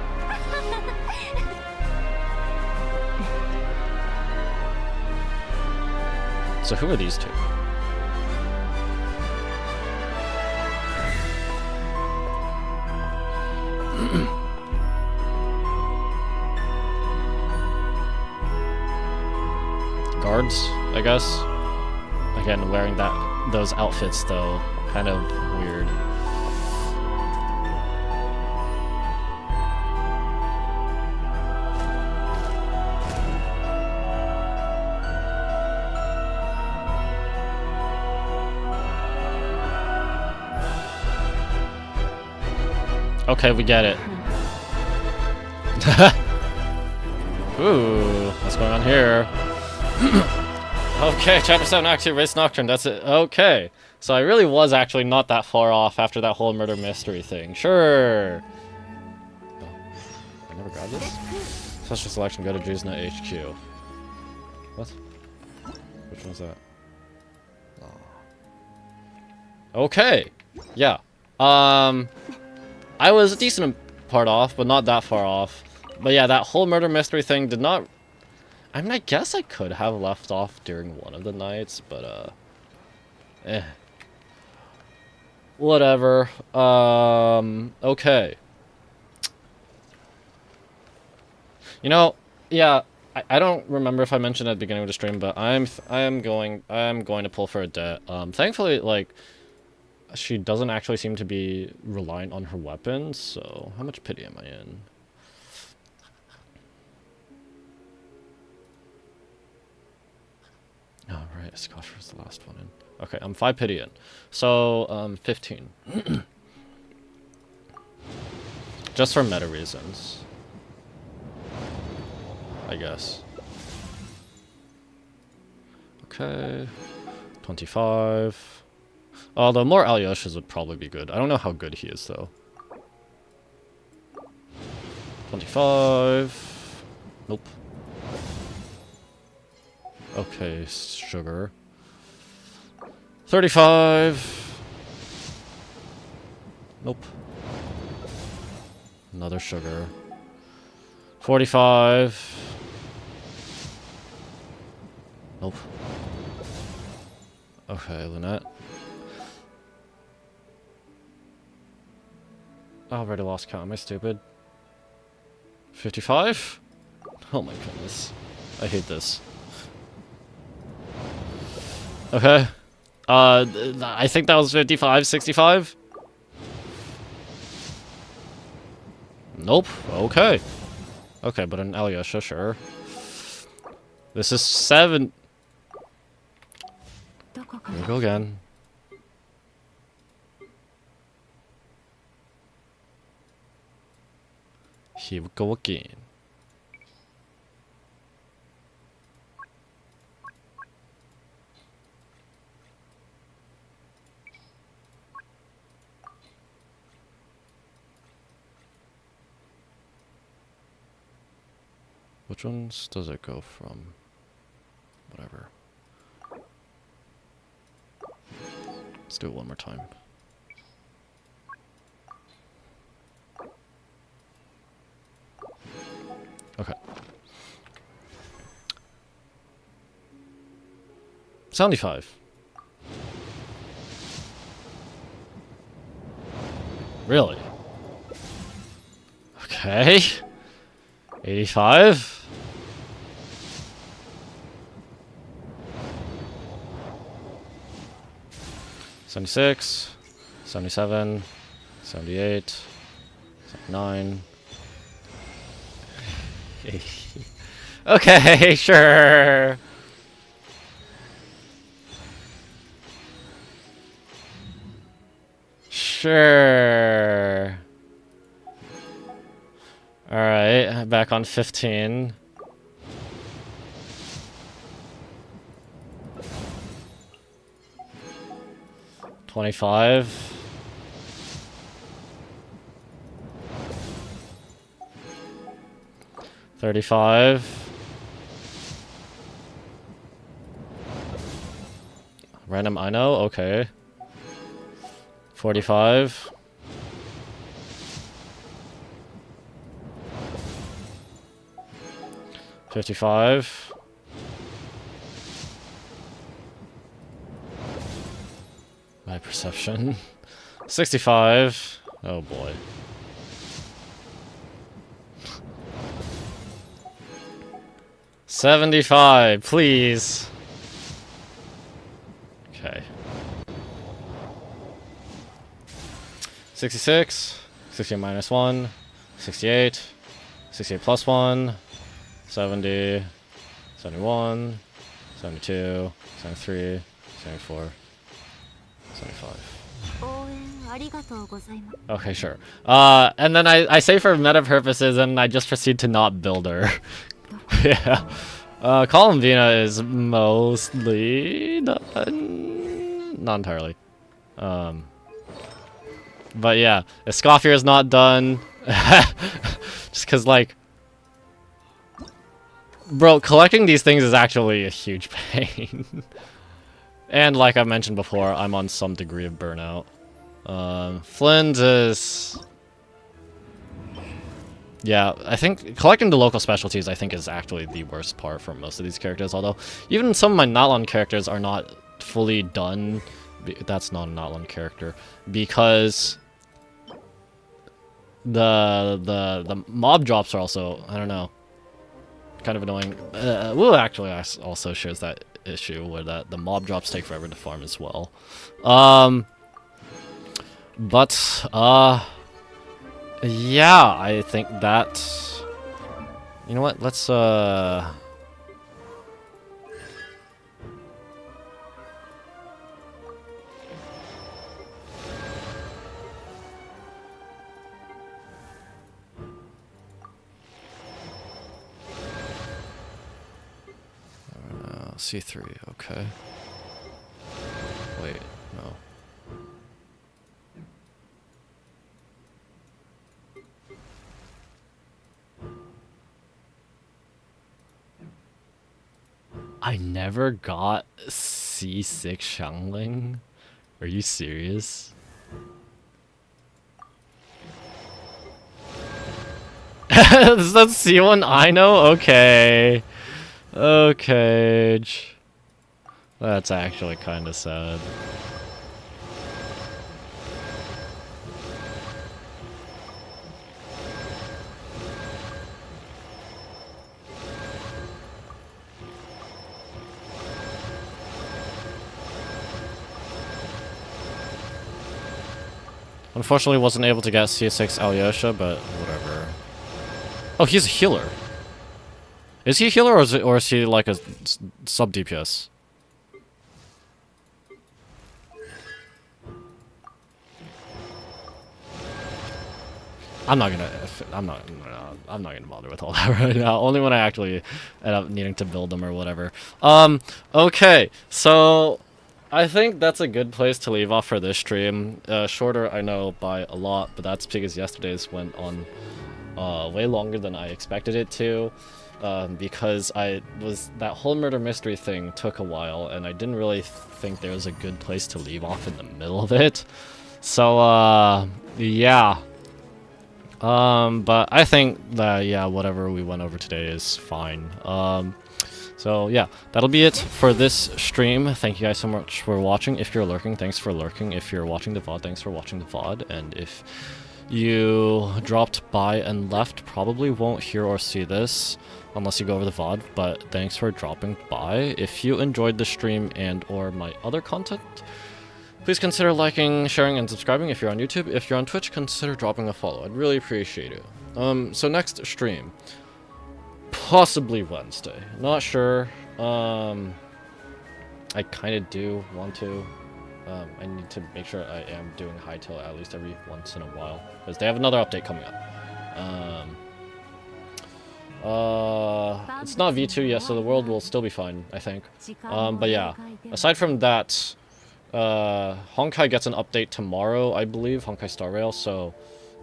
So who are these two? Guards, I guess. Again, wearing those outfits though, kind of weird. Okay, we get it. Ooh, what's going on here? Okay, Chapter 7, Act 2, Race Nocturne, that's it. Okay. So I really was actually not that far off after that whole murder mystery thing. Sure. Oh, I never grabbed this? Special selection, go to Juzna HQ. What? Which one's that? Oh. Okay. Yeah. I was a decent part off, but not that far off. But yeah, that whole murder mystery thing did not... I mean, I guess I could have left off during one of the nights, but, whatever. Okay. You know, yeah, I don't remember if I mentioned at the beginning of the stream, but I am going to pull for a debt. Thankfully, like, she doesn't actually seem to be reliant on her weapons, so how much pity am I in? Oh, right, Scotch was the last one in. Okay, I'm 5 pity in. So, 15. Just for meta reasons. I guess. Okay. 25. Although more Alyosha's would probably be good. I don't know how good he is, though. 25. Nope. Okay, sugar. 35. Nope. Another sugar. 45. Nope. Okay, Lynette. I already lost count. Am I stupid? 55? Oh my goodness. I hate this. Okay. I think that was 55, 65? Nope. Okay. Okay, but an Alyosha, sure. This is 7. Here we go again. Here we go again. Which ones does it go from? Whatever. Let's do it one more time. Okay. 75. Really? Okay. 85. 76, 77, 78, 79. Okay, sure. Sure. Alright, back on 15. $25. 35. Random I know, okay. 45. 55. My perception. 65. Oh boy. $75, please. Okay. 66. 68 minus 1. 68. 68 plus 1. 70. 71. 72. 73. 74. 75. Okay, sure. And then I say for meta purposes, and I just proceed to not build her. Yeah. Column Vina is mostly done. Not entirely. But yeah, Escoffier is not done. Just because, like... Bro, collecting these things is actually a huge pain. And like I mentioned before, I'm on some degree of burnout. Flint is... Yeah, I think collecting the local specialties, I think, is actually the worst part for most of these characters, although even some of my Notlon characters are not fully done. That's not a Notlon character, because the mob drops are also, I don't know, kind of annoying. Well, actually, also shares that issue where the mob drops take forever to farm as well. Yeah, I think that... You know what? Let's, C3, okay. Wait, no. I never got C6 Xiangling? Are you serious? Is that C1 I know? Okay. Okay. That's actually kind of sad. Unfortunately, wasn't able to get C6 Alyosha, but whatever. Oh, he's a healer. Is he a healer, or is he like a sub DPS? I'm not gonna bother with all that right now. Only when I actually end up needing to build them or whatever. Okay, so I think that's a good place to leave off for this stream. Shorter, I know, by a lot, but that's because yesterday's went on way longer than I expected it to. Because that whole murder mystery thing took a while, and I didn't really think there was a good place to leave off in the middle of it. So, yeah. But I think that, yeah, whatever we went over today is fine. So yeah, that'll be it for this stream. Thank you guys so much for watching. If you're lurking, thanks for lurking. If you're watching the VOD, thanks for watching the VOD. And if you dropped by and left, probably won't hear or see this unless you go over the VOD, but thanks for dropping by. If you enjoyed the stream and or my other content, please consider liking, sharing, and subscribing if you're on YouTube. If you're on Twitch, consider dropping a follow. I'd really appreciate it. So next stream, possibly Wednesday. Not sure. I kind of do want to. I need to make sure I am doing Hightail at least every once in a while, because they have another update coming up. It's not V2 yet, so the world will still be fine, I think. But yeah, aside from that, Honkai gets an update tomorrow, I believe, Honkai Star Rail, so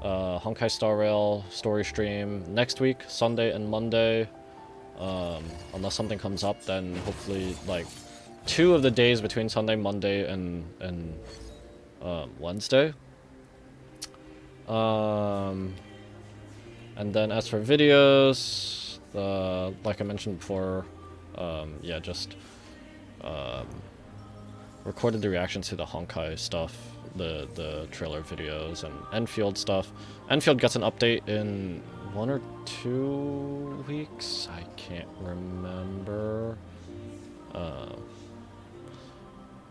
Honkai Star Rail story stream next week, Sunday and Monday. Unless something comes up, then hopefully, like, 2 of the days between Sunday, Monday, and Wednesday. And then as for videos, like I mentioned before, yeah, just recorded the reactions to the Honkai stuff, the trailer videos, and Enfield stuff. Enfield gets an update in 1 or 2 weeks, I can't remember.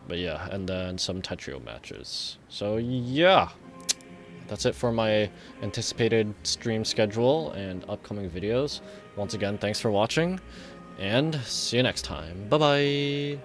But yeah, and then some Tetrio matches. So yeah, that's it for my anticipated stream schedule and upcoming videos. Once again, thanks for watching, and see you next time. Bye-bye!